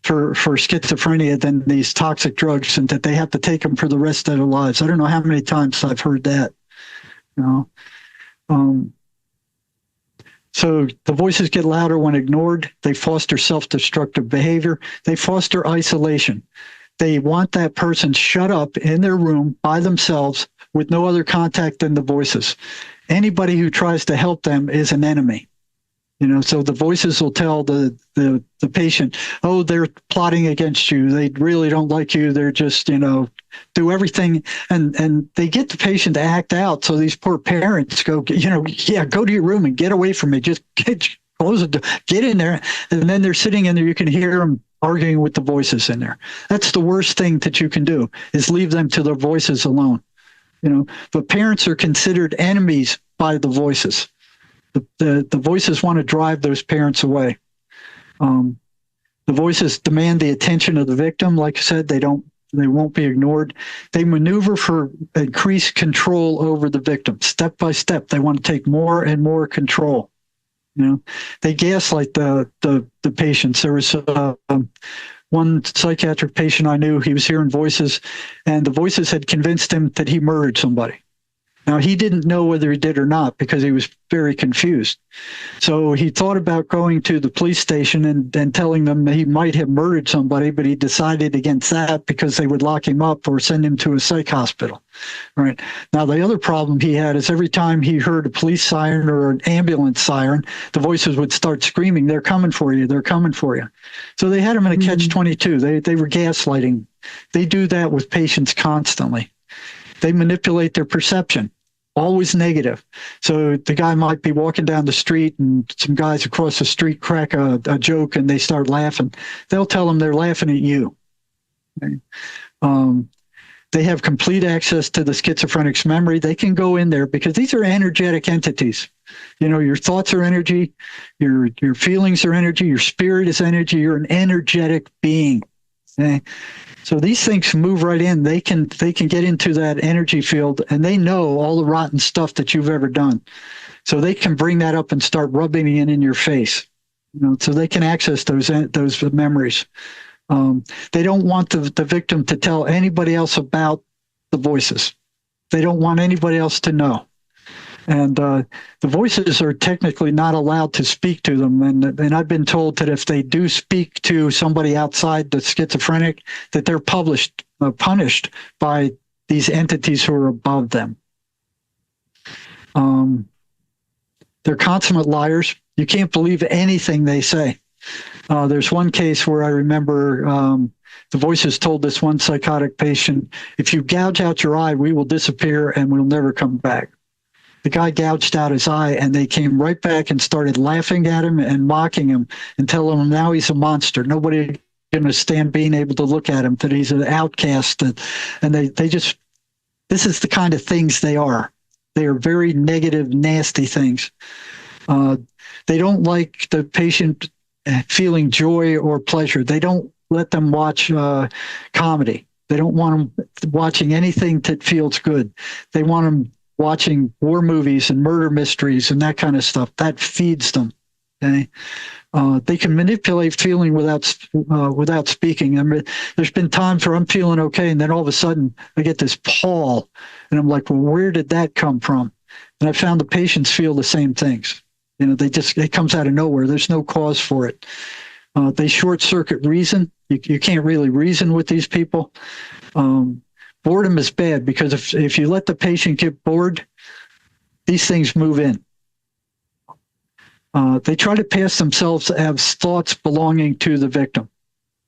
for schizophrenia than these toxic drugs, and that they have to take them for the rest of their lives. I don't know how many times I've heard that. So the voices get louder when ignored. They foster self-destructive behavior. They foster isolation. They want that person shut up in their room by themselves with no other contact than the voices. Anybody who tries to help them is an enemy. So the voices will tell the patient, oh, they're plotting against you. They really don't like you. They're just, do everything. And they get the patient to act out. So these poor parents go, yeah, go to your room and get away from me. Just close the door, get in there. And then they're sitting in there. You can hear them arguing with the voices in there. That's the worst thing that you can do, is leave them to their voices alone. But parents are considered enemies by the voices. The voices want to drive those parents away. The voices demand the attention of the victim. Like I said, they won't be ignored. They maneuver for increased control over the victim, step by step. They want to take more and more control. They gaslight the patients. There was one psychiatric patient I knew. He was hearing voices, and the voices had convinced him that he murdered somebody. Now, he didn't know whether he did or not because he was very confused. So he thought about going to the police station and telling them that he might have murdered somebody, but he decided against that because they would lock him up or send him to a psych hospital. Right. Now, the other problem he had is every time he heard a police siren or an ambulance siren, the voices would start screaming, they're coming for you, they're coming for you. So they had him in a catch-22. They were gaslighting. They do that with patients constantly. They manipulate their perception, always negative. So the guy might be walking down the street and some guys across the street crack a joke and they start laughing. They'll tell them they're laughing at you. Okay. They have complete access to the schizophrenic's memory. They can go in there because these are energetic entities. Your thoughts are energy, your feelings are energy, your spirit is energy, you're an energetic being. Okay. So these things move right in. They can get into that energy field, and they know all the rotten stuff that you've ever done. So they can bring that up and start rubbing it in your face. So they can access those memories. They don't want the victim to tell anybody else about the voices. They don't want anybody else to know. And the voices are technically not allowed to speak to them. And I've been told that if they do speak to somebody outside the schizophrenic, that they're punished by these entities who are above them. They're consummate liars. You can't believe anything they say. There's one case where I remember the voices told this one psychotic patient, if you gouge out your eye, we will disappear and we'll never come back. The guy gouged out his eye, and they came right back and started laughing at him and mocking him and telling him now he's a monster. Nobody going to stand being able to look at him, that he's an outcast. And they just, this is the kind of things they are. They are very negative, nasty things. They don't like the patient feeling joy or pleasure. They don't let them watch comedy. They don't want them watching anything that feels good. They want them watching war movies and murder mysteries and that kind of stuff. That feeds them. Okay? They can manipulate feeling without speaking. I mean, there's been times where I'm feeling okay, and then all of a sudden I get this pall, and I'm like, well, where did that come from? And I found the patients feel the same things. It comes out of nowhere. There's no cause for it. They short circuit reason. You can't really reason with these people. Boredom is bad because if you let the patient get bored, these things move in. They try to pass themselves as thoughts belonging to the victim.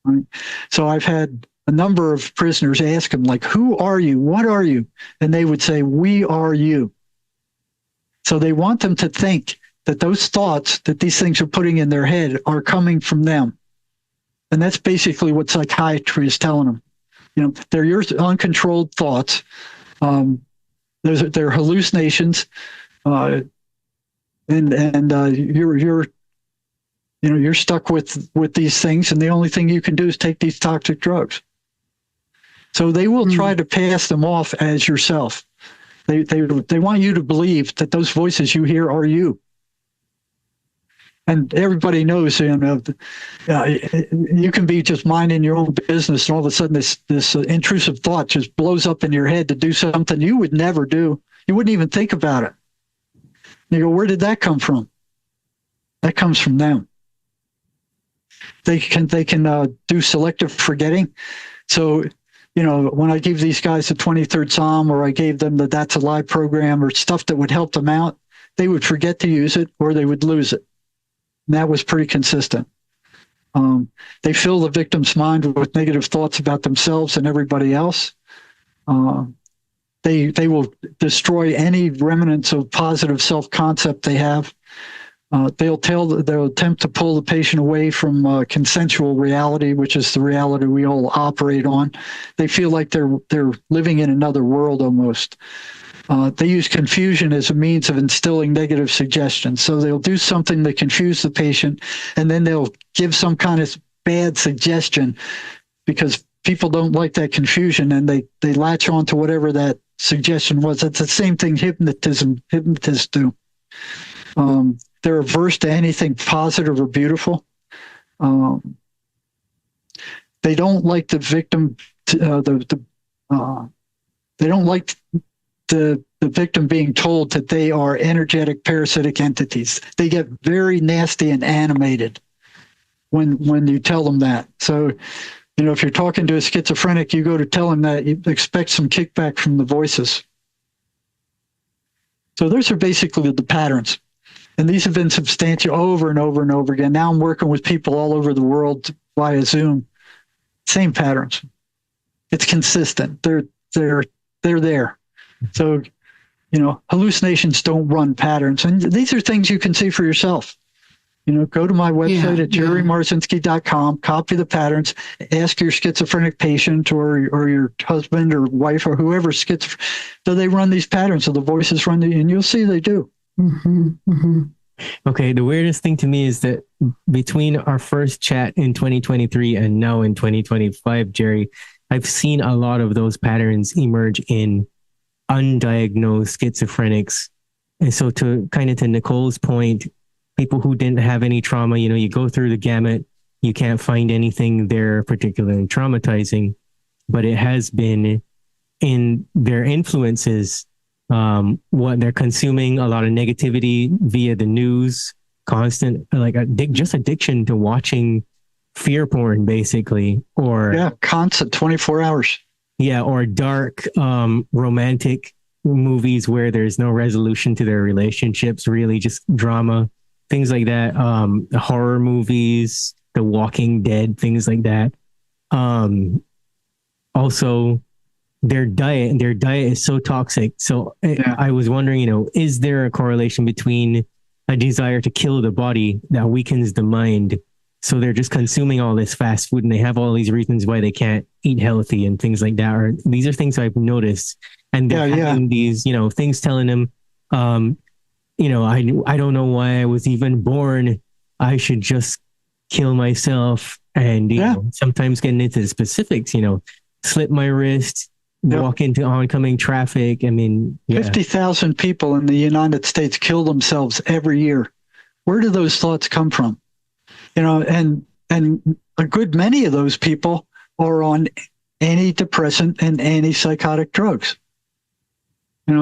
Right? So I've had a number of prisoners ask them, like, who are you? What are you? And they would say, we are you. So they want them to think that those thoughts that these things are putting in their head are coming from them. And that's basically what psychiatry is telling them. They're your uncontrolled thoughts. They're hallucinations, and you're stuck with these things, and the only thing you can do is take these toxic drugs. So they will try to pass them off as yourself. They want you to believe that those voices you hear are you. And everybody knows, you can be just minding your own business, and all of a sudden this intrusive thought just blows up in your head to do something you would never do. You wouldn't even think about it. You go, where did that come from? That comes from them. They can do selective forgetting. So, when I gave these guys the 23rd Psalm, or I gave them the That's Alive program, or stuff that would help them out, they would forget to use it or they would lose it. And that was pretty consistent. They fill the victim's mind with negative thoughts about themselves and everybody else. They will destroy any remnants of positive self-concept they have. They'll attempt to pull the patient away from consensual reality, which is the reality we all operate on. They feel like they're living in another world almost. They use confusion as a means of instilling negative suggestions. So they'll do something to confuse the patient, and then they'll give some kind of bad suggestion because people don't like that confusion, and they latch on to whatever that suggestion was. It's the same thing hypnotists do. They're averse to anything positive or beautiful. They don't like the victim. They don't like the victim being told that they are energetic parasitic entities. They get very nasty and animated when you tell them that. So, if you're talking to a schizophrenic, you go to tell him that, you expect some kickback from the voices. So those are basically the patterns. And these have been substantiated over and over and over again. Now I'm working with people all over the world via Zoom. Same patterns. It's consistent. They're there. So, hallucinations don't run patterns. And these are things you can see for yourself. Go to my website at jerrymarzinsky.com, copy the patterns, ask your schizophrenic patient or your husband or wife or whoever's schizophrenic, do they run these patterns? Do the voices run and you'll see they do.
Mm-hmm, mm-hmm.
Okay, the weirdest thing to me is that between our first chat in 2023 and now in 2025, Jerry, I've seen a lot of those patterns emerge in undiagnosed schizophrenics. And so to Nicole's point, people who didn't have any trauma, you go through the gamut, you can't find anything there particularly traumatizing, but it has been in their influences, what they're consuming, a lot of negativity via the news, constant, just addiction to watching fear porn, basically, or
constant 24 hours.
Yeah, or dark romantic movies where there's no resolution to their relationships, really just drama, things like that. Horror movies, The Walking Dead, things like that. Also, their diet is so toxic. So I was wondering, is there a correlation between a desire to kill the body that weakens the mind? So they're just consuming all this fast food and they have all these reasons why they can't eat healthy and things like that. Or these are things I've noticed. And they're having these, things telling them, I don't know why I was even born. I should just kill myself. And, sometimes getting into the specifics, slit my wrist, walk into oncoming traffic.
50,000 people in the United States kill themselves every year. Where do those thoughts come from? And a good many of those people are on antidepressant and antipsychotic drugs.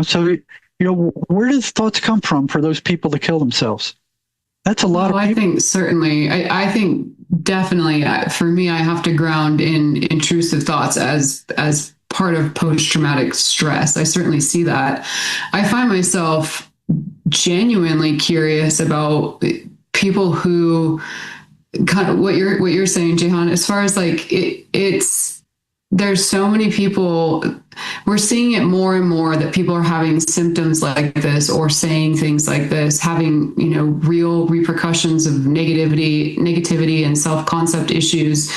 So, where do thoughts come from for those people to kill themselves? That's a lot of people.
I think certainly, I think definitely for me, I have to ground in intrusive thoughts as part of post-traumatic stress. I certainly see that. I find myself genuinely curious about people who kind of what you're saying, Jehan, as far as there's so many people, we're seeing it more and more that people are having symptoms like this or saying things like this, having, real repercussions of negativity and self-concept issues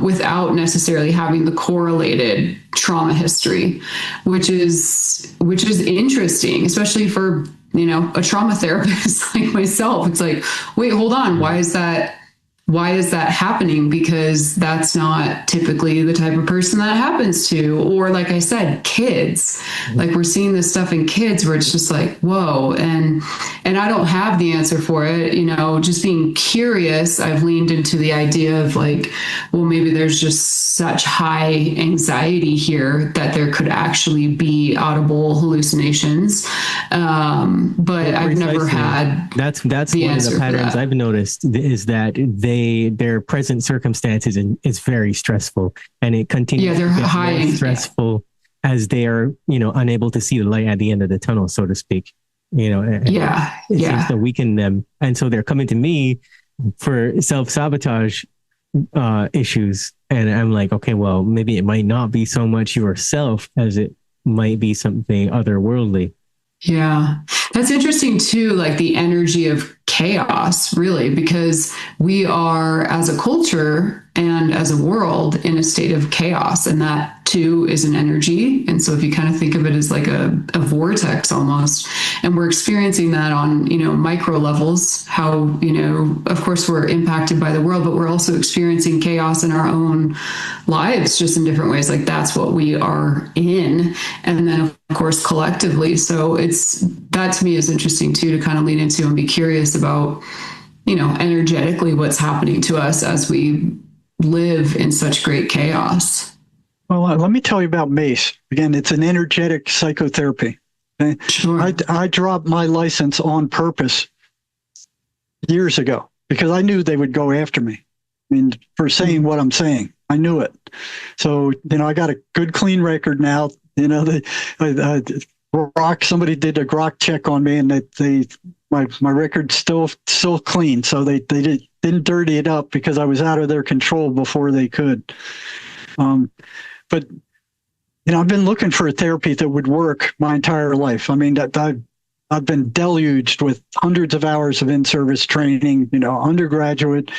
without necessarily having the correlated trauma history, which is interesting, especially for, a trauma therapist like myself. It's like, wait, hold on. Why is that happening? Because that's not typically the type of person that happens to. Or like I said, kids, like we're seeing this stuff in kids where it's just like, whoa. And I don't have the answer for it, just being curious. I've leaned into the idea of well, maybe there's just such high anxiety here that there could actually be audible hallucinations. But I've never had
that's one of the patterns I've noticed is that their present circumstances is very stressful, and it continues
they're
to get
high
more stressful as they are, unable to see the light at the end of the tunnel, so to speak. It seems to weaken them, and so they're coming to me for self-sabotage issues, and I'm like, okay, well, maybe it might not be so much yourself as it might be something otherworldly.
Yeah, that's interesting too, like the energy of chaos, really, because we are, as a culture and as a world, in a state of chaos, and that too is an energy. And so if you kind of think of it as like a vortex almost, and we're experiencing that on, micro levels, how, of course we're impacted by the world, but we're also experiencing chaos in our own lives, just in different ways. Like that's what we are in. And then of course, collectively. So that to me is interesting too, to kind of lean into and be curious about, energetically what's happening to us as we live in such great chaos.
Well, let me tell you about MACE. Again, it's an energetic psychotherapy. Okay?
Sure.
I dropped my license on purpose years ago because I knew they would go after me. I mean, for saying what I'm saying, I knew it. So, I got a good, clean record now. Somebody did a grok check on me, and my record's still clean. So they didn't dirty it up because I was out of their control before they could. But I've been looking for a therapy that would work my entire life. I mean, I've been deluged with hundreds of hours of in-service training. Undergraduate,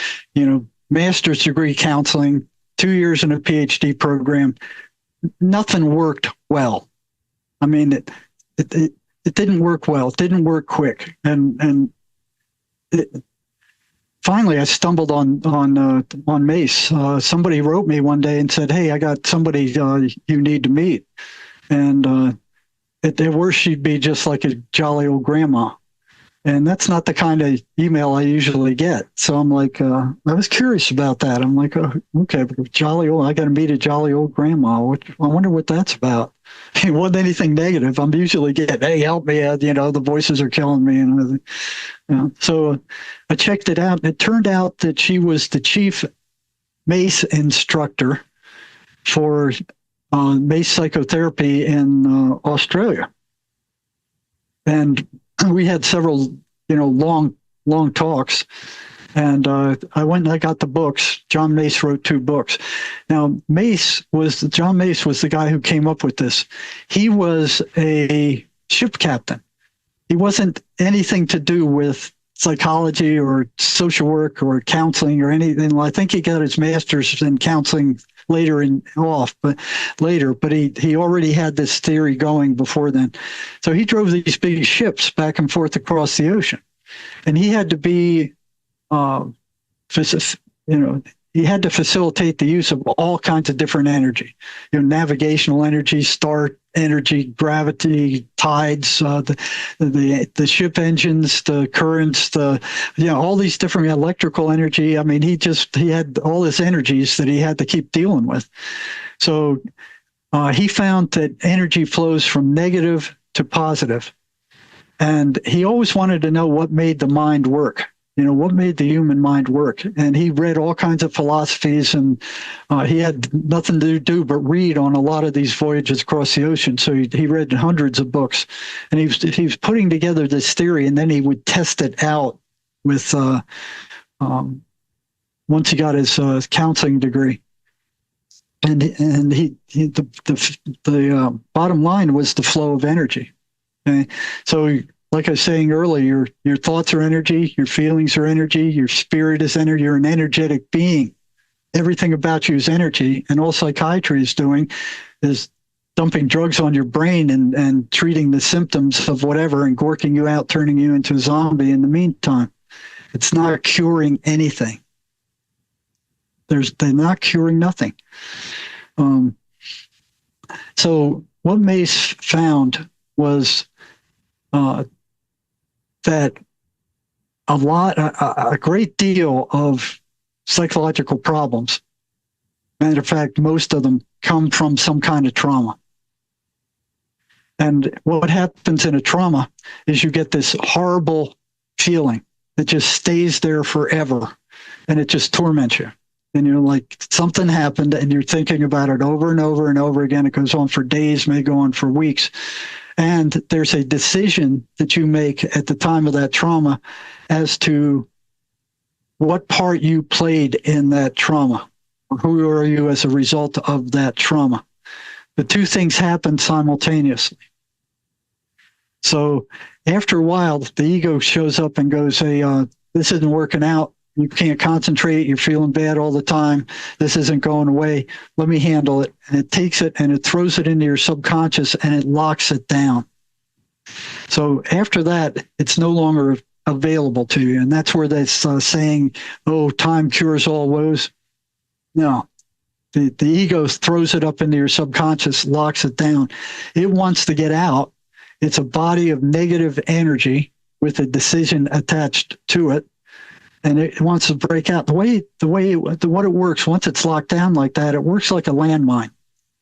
master's degree counseling, 2 years in a PhD program. Nothing worked well. I mean, it didn't work well. It didn't work quick, and finally, I stumbled on MACE. Somebody wrote me one day and said, "Hey, I got somebody you need to meet." And at worst, she'd be just like a jolly old grandma. And that's not the kind of email I usually get. So I'm like, I was curious about that. I'm like, oh, okay, I got to meet a jolly old grandma. I wonder what that's about. It wasn't anything negative. I'm usually getting, hey, help me. The voices are killing me. And everything. So I checked it out. It turned out that she was the chief MACE instructor for MACE psychotherapy in Australia. And we had several, long talks, and I went and I got the books. John Mace wrote 2 books. Now, John Mace was the guy who came up with this. He was a ship captain. He wasn't anything to do with psychology or social work or counseling or anything. I think he got his master's in counseling later but he already had this theory going before then. So he drove these big ships back and forth across the ocean, and he had to be, he had to facilitate the use of all kinds of different energy, navigational energy, star energy, gravity, tides, the ship engines, the currents, all these different electrical energy. I mean, he had all this energies that he had to keep dealing with. So he found that energy flows from negative to positive. And he always wanted to know what made the mind work. What made the human mind work? And he read all kinds of philosophies, and he had nothing to do but read on a lot of these voyages across the ocean. So he read hundreds of books, and he was putting together this theory, and then he would test it out with once he got his counseling degree. And the bottom line was the flow of energy. Okay? So, like I was saying earlier, your thoughts are energy, your feelings are energy, your spirit is energy, you're an energetic being. Everything about you is energy, and all psychiatry is doing is dumping drugs on your brain and treating the symptoms of whatever and gorking you out, turning you into a zombie in the meantime. It's not curing anything. They're not curing nothing. So what Mace found was that a great deal of psychological problems, matter of fact, most of them come from some kind of trauma. And what happens in a trauma is you get this horrible feeling that just stays there forever. and it just torments you. And you're like, something happened, and you're thinking about it over and over and over again. It goes on for days, may go on for weeks. And there's a decision that you make at the time of that trauma as to what part you played in that trauma, or who are you as a result of that trauma. The two things happen simultaneously. So after a while, the ego shows up and goes, hey, this isn't working out. You can't concentrate. You're feeling bad all the time. This isn't going away. Let me handle it. And it takes it and it throws it into your subconscious and it locks it down. So after that, it's no longer available to you. And that's where that's saying, oh, time cures all woes. No, the ego throws it up into your subconscious, locks it down. It wants to get out. It's a body of negative energy with a decision attached to it. And it wants to break out. What it works, once it's locked down like that, it works like a landmine.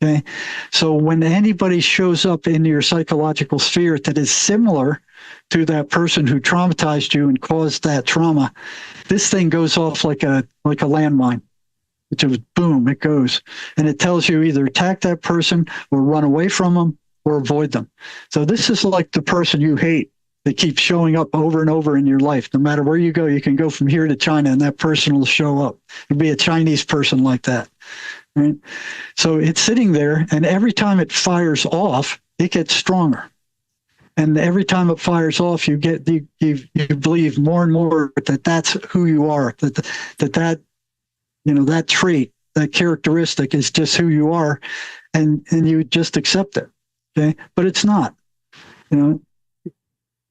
Okay. So when anybody shows up in your psychological sphere that is similar to that person who traumatized you and caused that trauma, this thing goes off like a landmine. It just boom, it goes. And it tells you either attack that person or run away from them or avoid them. So this is like the person you hate that keeps showing up over and over in your life. No matter where you go, you can go from here to China and that person will show up. It'll be a Chinese person like that. Right? So it's sitting there, and every time it fires off, it gets stronger. And every time it fires off, you believe more and more that that's who you are, that trait, that characteristic is just who you are, and you just accept it. Okay, but it's not.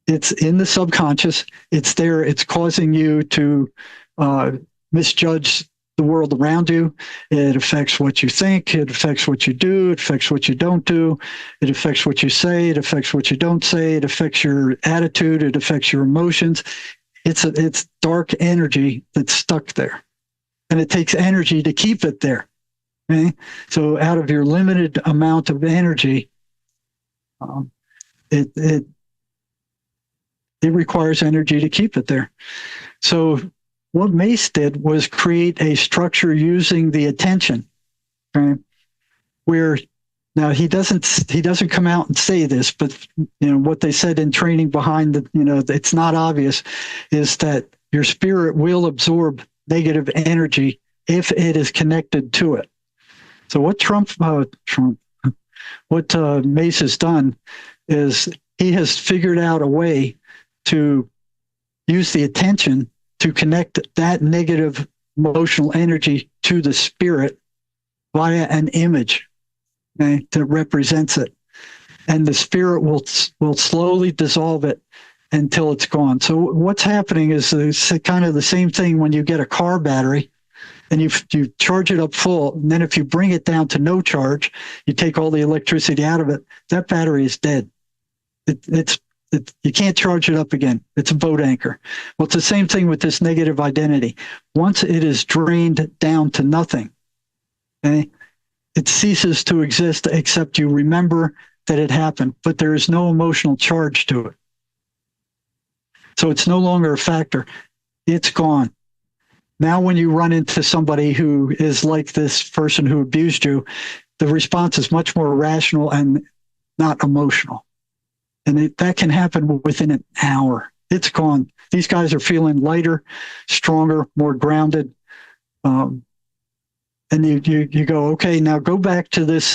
It's in the subconscious. It's there. It's causing you to misjudge the world around you. It affects what you think. It affects what you do. It affects what you don't do. It affects what you say. It affects what you don't say. It affects your attitude. It affects your emotions. It's dark energy that's stuck there, and it takes energy to keep it there. Okay? So out of your limited amount of energy, it requires energy to keep it there. So what Mace did was create a structure using the attention, okay? Where now he doesn't come out and say this, but what they said in training behind it's not obvious, is that your spirit will absorb negative energy if it is connected to it. So what Mace has done is he has figured out a way to use the attention to connect that negative emotional energy to the spirit via an image, okay, that represents it. And the spirit will slowly dissolve it until it's gone. So what's happening is it's kind of the same thing when you get a car battery and you charge it up full. And then if you bring it down to no charge, you take all the electricity out of it, that battery is dead. You can't charge it up again. It's a boat anchor. Well, it's the same thing with this negative identity. Once it is drained down to nothing, okay, it ceases to exist except you remember that it happened, but there is no emotional charge to it. So it's no longer a factor. It's gone. Now, when you run into somebody who is like this person who abused you, the response is much more rational and not emotional. And that can happen within an hour. It's gone. These guys are feeling lighter, stronger, more grounded. And you go, okay, now go back to this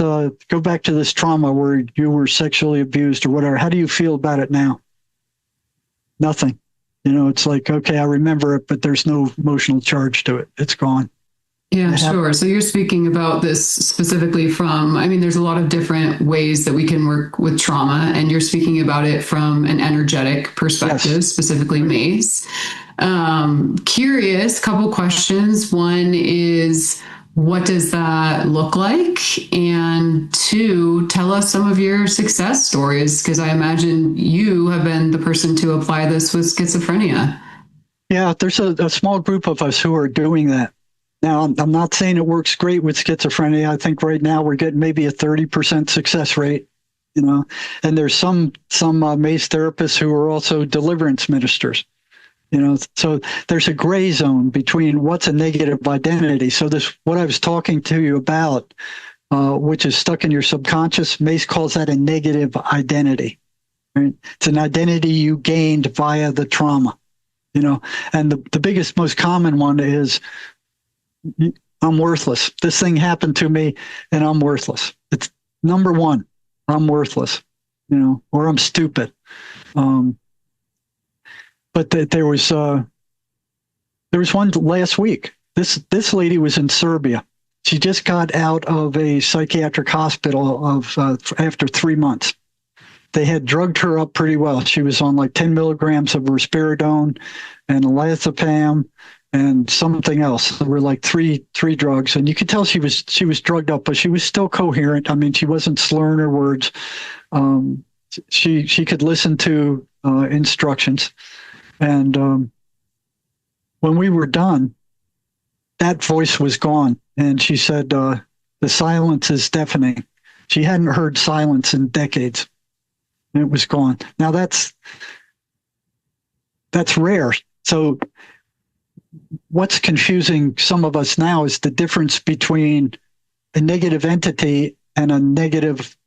trauma where you were sexually abused or whatever. How do you feel about it now? Nothing. It's like, okay, I remember it, but there's no emotional charge to it. It's gone.
Yeah, sure. So you're speaking about this specifically there's a lot of different ways that we can work with trauma, and you're speaking about it from an energetic perspective, yes. Specifically Mace. Curious, couple questions. One is, what does that look like? And two, tell us some of your success stories, because I imagine you have been the person to apply this with schizophrenia.
Yeah, there's a small group of us who are doing that. Now, I'm not saying it works great with schizophrenia. I think right now we're getting maybe a 30% success rate, and there's some MACE therapists who are also deliverance ministers. So there's a gray zone between what's a negative identity. So what I was talking to you about, which is stuck in your subconscious, Mace calls that a negative identity. Right? It's an identity you gained via the trauma, and the biggest, most common one is I'm worthless. This thing happened to me and I'm worthless. It's number one. I'm worthless, or I'm stupid. But there was one last week. This lady was in Serbia. She just got out of a psychiatric hospital after 3 months. They had drugged her up pretty well. She was on like 10 milligrams of risperidone and olanzapam and something else. There were like three drugs, and you could tell she was drugged up, but she was still coherent. I mean, she wasn't slurring her words. She could listen to instructions. And when we were done, that voice was gone. And she said, the silence is deafening. She hadn't heard silence in decades. And it was gone. Now that's rare. So what's confusing some of us now is the difference between a negative entity and a negative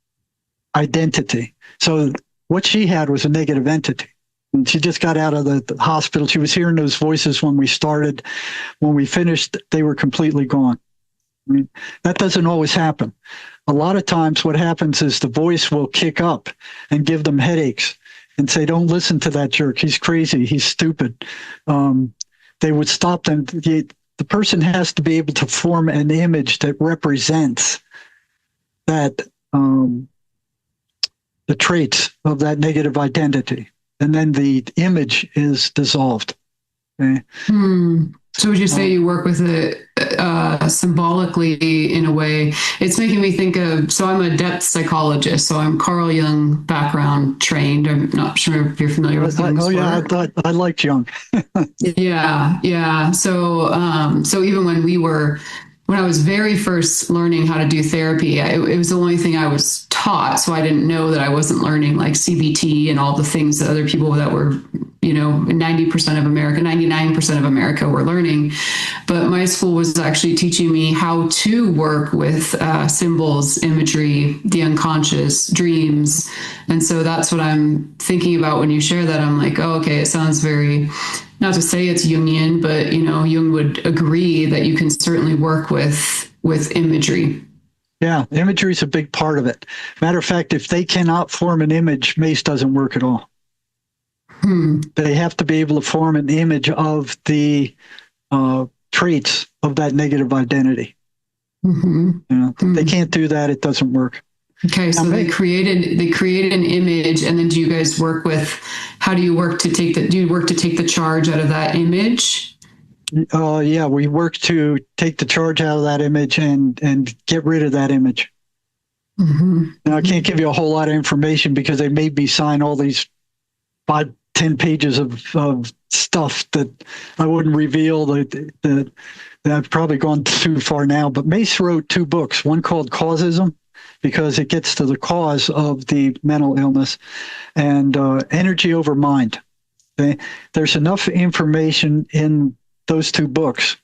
identity. So what she had was a negative entity. And she just got out of the hospital. She was hearing those voices when we started. When we finished, they were completely gone. I mean, that doesn't always happen. A lot of times what happens is the voice will kick up and give them headaches and say, don't listen to that jerk. He's crazy. He's stupid. They would stop them. The person has to be able to form an image that represents that the traits of that negative identity. And then the image is dissolved. Okay?
So would you say you work with it symbolically in a way? It's making me think of, so I'm a depth psychologist, so I'm Carl Jung background trained. I'm not sure if you're familiar with Jung's work.
Yeah, I liked Jung.
Yeah. So even when I was very first learning how to do therapy, it was the only thing I was taught. So I didn't know that I wasn't learning like CBT and all the things that other people that were, 90% of America, 99% of America were learning. But my school was actually teaching me how to work with symbols, imagery, the unconscious, dreams. And so that's what I'm thinking about when you share that. I'm like, oh, okay, it sounds very, not to say it's Jungian, but Jung would agree that you can certainly work with imagery.
Yeah, imagery is a big part of it. Matter of fact, if they cannot form an image, Mace doesn't work at all. They have to be able to form an image of the traits of that negative identity. They can't do that; it doesn't work.
Okay, so they created an image, and then do you guys work with? How do you work to take the? Do you work to take the charge out of that image?
Yeah, we work to take the charge out of that image and get rid of that image. Now, I can't give you a whole lot of information because they made me sign all these 5-10 pages of stuff that I wouldn't reveal. That I've probably gone too far now. But Mace wrote 2 books. One called Causism, because it gets to the cause of the mental illness, and Energy Over Mind. Okay? There's enough information in those 2 books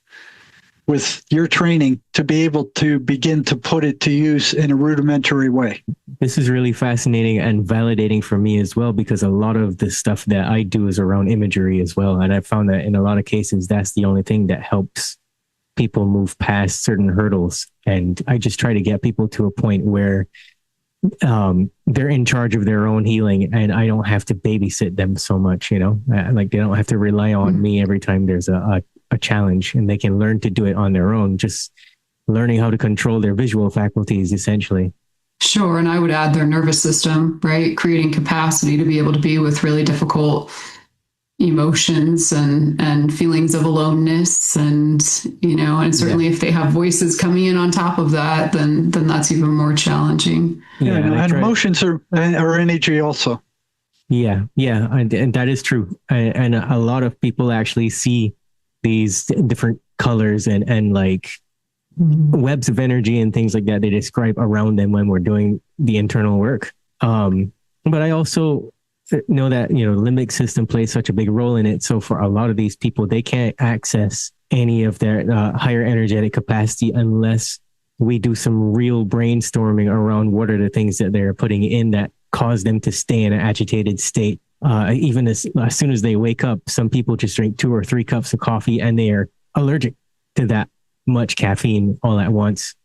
with your training to be able to begin to put it to use in a rudimentary way.
This is really fascinating and validating for me as well, because a lot of the stuff that I do is around imagery as well. And I found that in a lot of cases, that's the only thing that helps people move past certain hurdles. And I just try to get people to a point where they're in charge of their own healing, and I don't have to babysit them so much, like they don't have to rely on me every time there's a challenge, and they can learn to do it on their own, just learning how to control their visual faculties, essentially.
Sure. And I would add their nervous system, right? Creating capacity to be able to be with really difficult emotions and feelings of aloneness. And certainly if they have voices coming in on top of that, then that's even more challenging.
Yeah. And emotions are energy also.
Yeah. And that is true. And a lot of people actually see these different colors and like webs of energy and things like that they describe around them when we're doing the internal work. But I also know that, you know, the limbic system plays such a big role in it. So for a lot of these people, they can't access any of their higher energetic capacity unless we do some real brainstorming around what are the things that they're putting in that cause them to stay in an agitated state. Even as soon as they wake up, some people just drink 2 or 3 cups of coffee and they are allergic to that much caffeine all at once.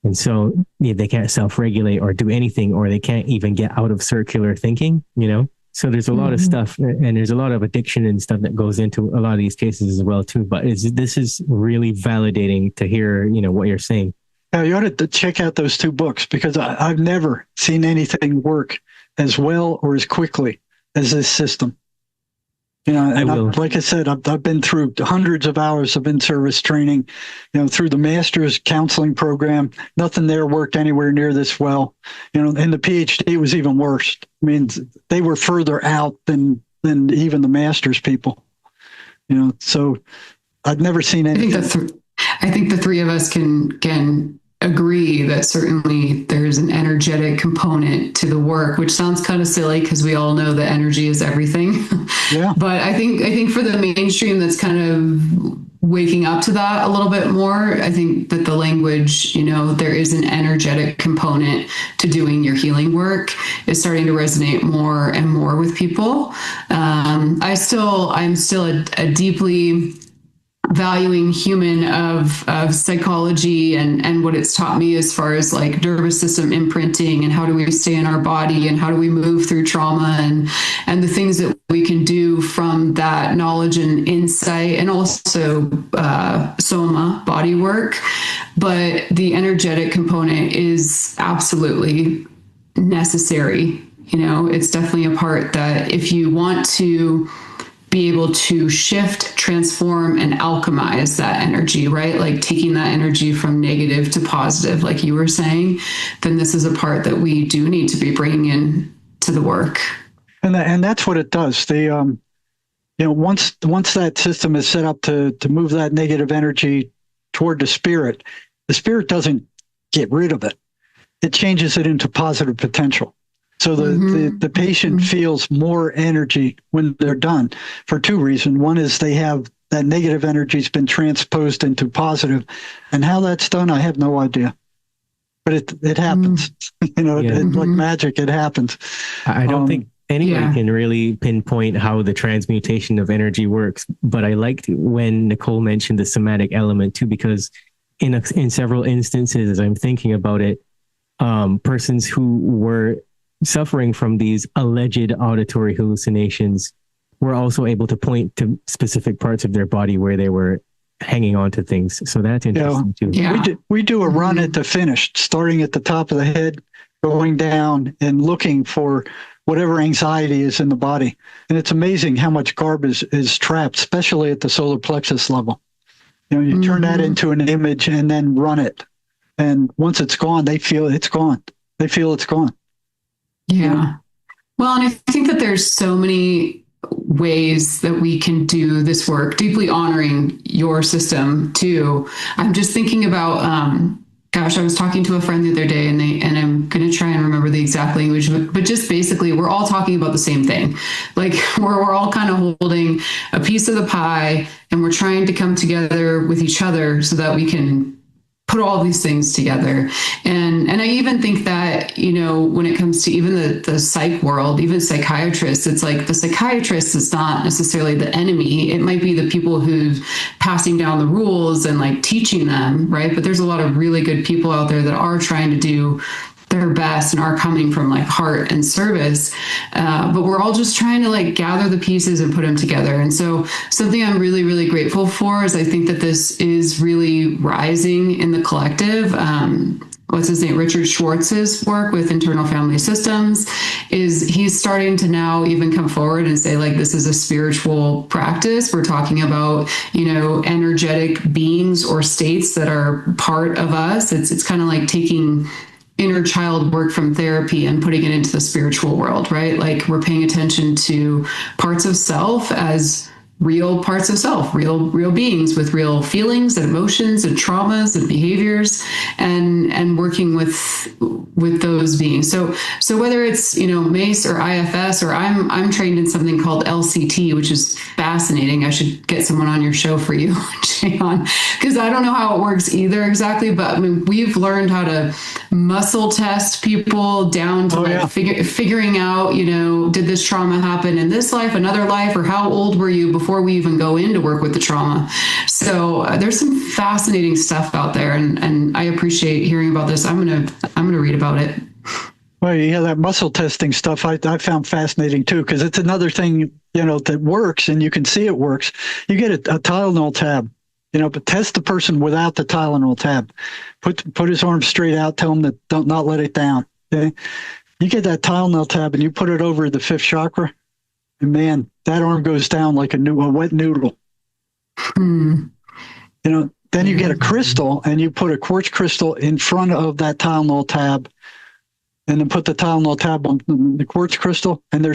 And so they can't self-regulate or do anything, or they can't even get out of circular thinking, you know? So there's a lot of stuff, and there's a lot of addiction and stuff that goes into a lot of these cases as well too. But this is really validating to hear, you know, what you're saying.
Yeah, you ought to check out those 2 books, because I've never seen anything work as well or as quickly as this system. You know, and like I said, I've been through hundreds of hours of in-service training, you know, through the master's counseling program. Nothing there worked anywhere near this well. You know, and the PhD was even worse. I mean, they were further out than even the master's people. You know, so I've never seen anything.
I think the 3 of us can agree that certainly there's an energetic component to the work, which sounds kind of silly because we all know that energy is everything. Yeah. But I think for the mainstream that's kind of waking up to that a little bit more, I think that the language, you know, there is an energetic component to doing your healing work is starting to resonate more and more with people. I'm still a deeply valuing human of psychology and what it's taught me as far as like nervous system imprinting and how do we stay in our body and how do we move through trauma and the things that we can do from that knowledge and insight, and also soma, body work. But the energetic component is absolutely necessary. You know, it's definitely a part that if you want to be able to shift, transform, and alchemize that energy, right? Like taking that energy from negative to positive, like you were saying, then this is a part that we do need to be bringing in to the work.
And that's what it does. You know, once that system is set up to move that negative energy toward the spirit doesn't get rid of it. It changes it into positive potential. So the patient feels more energy when they're done for 2 reasons. One is they have that negative energy has been transposed into positive, and how that's done, I have no idea. But it happens. You know, like magic, it happens.
I don't think anyone can really pinpoint how the transmutation of energy works. But I liked when Nicole mentioned the somatic element too, because in several instances, as I'm thinking about it, persons who were suffering from these alleged auditory hallucinations were also able to point to specific parts of their body where they were hanging on to things. So that's interesting too.
Yeah. We do a run at the finish, starting at the top of the head, going down and looking for whatever anxiety is in the body. And it's amazing how much garbage is trapped, especially at the solar plexus level. You know, you turn that into an image and then run it. And once it's gone, they feel it's gone. They feel it's gone.
Yeah. Well, and I think that there's so many ways that we can do this work, deeply honoring your system too. I'm just thinking about, I was talking to a friend the other day and I'm going to try and remember the exact language, but just basically we're all talking about the same thing. Like we're all kind of holding a piece of the pie and we're trying to come together with each other so that we can put all these things together. And I even think that, you know, when it comes to even the psych world, even psychiatrists, it's like the psychiatrist is not necessarily the enemy. It might be the people who's passing down the rules and like teaching them, right? But there's a lot of really good people out there that are trying to do their best and are coming from like heart and service. But we're all just trying to like gather the pieces and put them together. And so something I'm really, really grateful for is I think that this is really rising in the collective. What's his name? Richard Schwartz's work with internal family systems is he's starting to now even come forward and say like, this is a spiritual practice. We're talking about, you know, energetic beings or states that are part of us. It's kind of like taking inner child work from therapy and putting it into the spiritual world, right? Like we're paying attention to parts of self as real parts of self, real beings with real feelings and emotions and traumas and behaviors, and working with those beings. So whether it's, MACE or IFS, or I'm trained in something called LCT, which is fascinating. I should get someone on your show for you, Jayon, because I don't know how it works either exactly, but I mean, we've learned how to muscle test people down to figuring out, did this trauma happen in this life, another life, or how old were you before we even go in to work with the trauma? So there's some fascinating stuff out there, and I appreciate hearing about this. I'm gonna read about it.
Well, yeah, that muscle testing stuff I found fascinating too, because it's another thing, that works, and you can see it works. You get a Tylenol tab, but test the person without the Tylenol tab. Put his arm straight out, tell him that don't not let it down. Okay. You get that Tylenol tab and you put it over the fifth chakra, and man, that arm goes down like a wet noodle. Then you get a crystal and you put a quartz crystal in front of that Tylenol tab, and then put the Tylenol tab on the quartz crystal, and the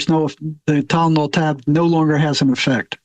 Tylenol tab no longer has an effect.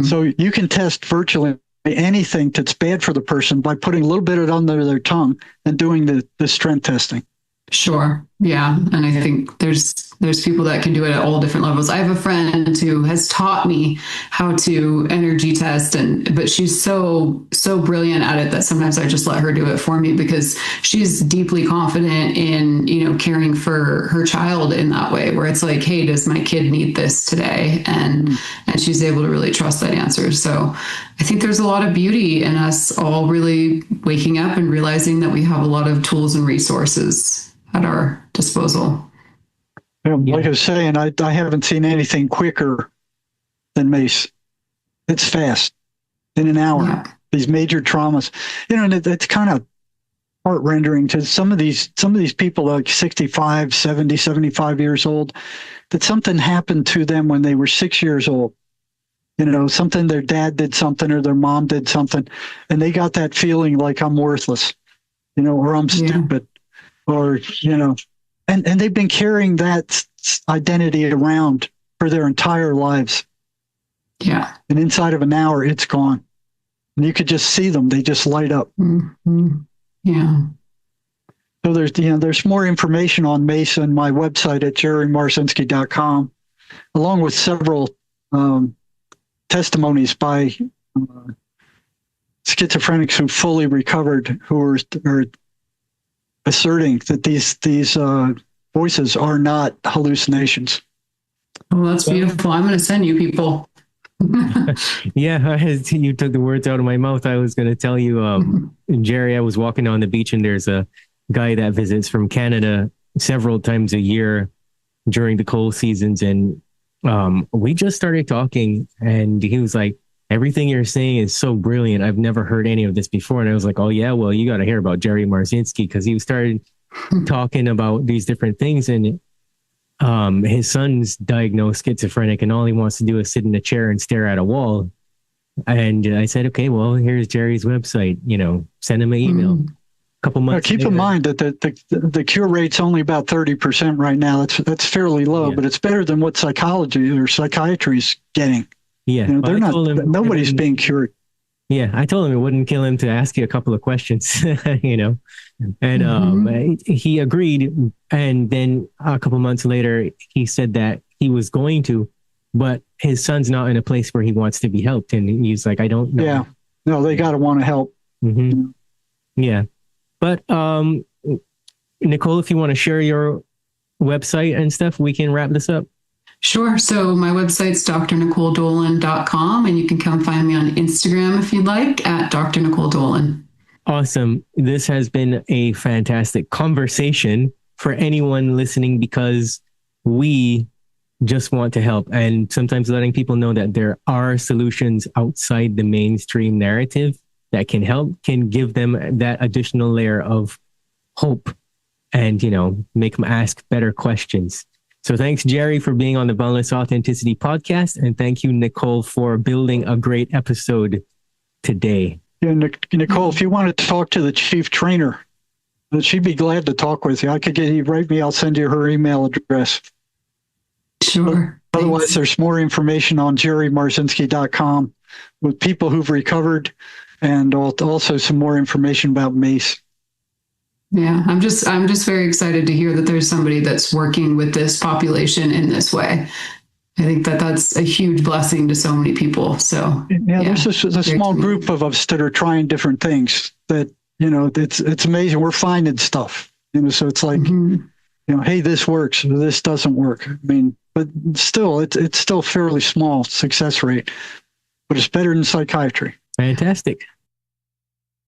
So you can test virtually anything that's bad for the person by putting a little bit of it under their tongue and doing the strength testing.
Sure. Yeah. And I think there's people that can do it at all different levels. I have a friend who has taught me how to energy test, but she's so brilliant at it that sometimes I just let her do it for me, because she's deeply confident in, caring for her child in that way, where it's like, hey, does my kid need this today? And she's able to really trust that answer. So I think there's a lot of beauty in us all really waking up and realizing that we have a lot of tools and resources at our disposal.
Like I was saying, I haven't seen anything quicker than MACE. It's fast, in an hour. Yeah. These major traumas, and it's kind of heart-rendering to some of these people, like 65, 70, 75 years old, that something happened to them when they were 6 years old. Something, their dad did something or their mom did something, and they got that feeling like I'm worthless, or I'm stupid, or, and they've been carrying that identity around for their entire lives.
Yeah.
And inside of an hour, it's gone. And you could just see them. They just light up.
Mm-hmm. Yeah.
So there's more information on MACE on my website at jerrymarzinsky.com, along with several testimonies by schizophrenics who fully recovered, who are asserting that these voices are not hallucinations.
Oh, that's beautiful. I'm going to send you people.
Yeah, you took the words out of my mouth. I was going to tell you, Jerry, I was walking on the beach, and there's a guy that visits from Canada several times a year during the cold seasons. And we just started talking, and he was like, everything you're saying is so brilliant. I've never heard any of this before. And I was like, oh yeah, well, you got to hear about Jerry Marzinsky, because he started talking about these different things. And his son's diagnosed schizophrenic, and all he wants to do is sit in a chair and stare at a wall. And I said, okay, well, here's Jerry's website, send him an email. A couple months
keep
later.
In mind that the cure rate's only about 30% right now. That's fairly low, but it's better than what psychology or psychiatry is getting.
Yeah.
They're not, nobody's being cured.
Yeah. I told him it wouldn't kill him to ask you a couple of questions, and he agreed. And then a couple months later, he said that he was going to, but his son's not in a place where he wants to be helped. And he's like, I don't know.
Yeah. No, they got to want to help.
Mm-hmm. Yeah. But Nicole, if you want to share your website and stuff, we can wrap this up.
Sure. So my website's drnicoledolan.com, and you can come find me on Instagram if you'd like, at Dr. Nicole Dolan.
Awesome. This has been a fantastic conversation for anyone listening, because we just want to help. And sometimes letting people know that there are solutions outside the mainstream narrative that can help, can give them that additional layer of hope and, make them ask better questions. So thanks, Jerry, for being on the Boundless Authenticity podcast. And thank you, Nicole, for building a great episode today.
Yeah, Nicole, if you want to talk to the chief trainer, she'd be glad to talk with you. You write me, I'll send you her email address.
Sure.
Otherwise,
Thanks.
there's more information on jerrymarzinsky.com with people who've recovered, and also some more information about MACE.
Yeah, I'm just very excited to hear that there's somebody that's working with this population in this way. I think that that's a huge blessing to so many people. So
there's a small group of us that are trying different things that, it's amazing. We're finding stuff, so it's like, hey, this works, this doesn't work. I mean, but still, it's still fairly small success rate, but it's better than psychiatry.
Fantastic.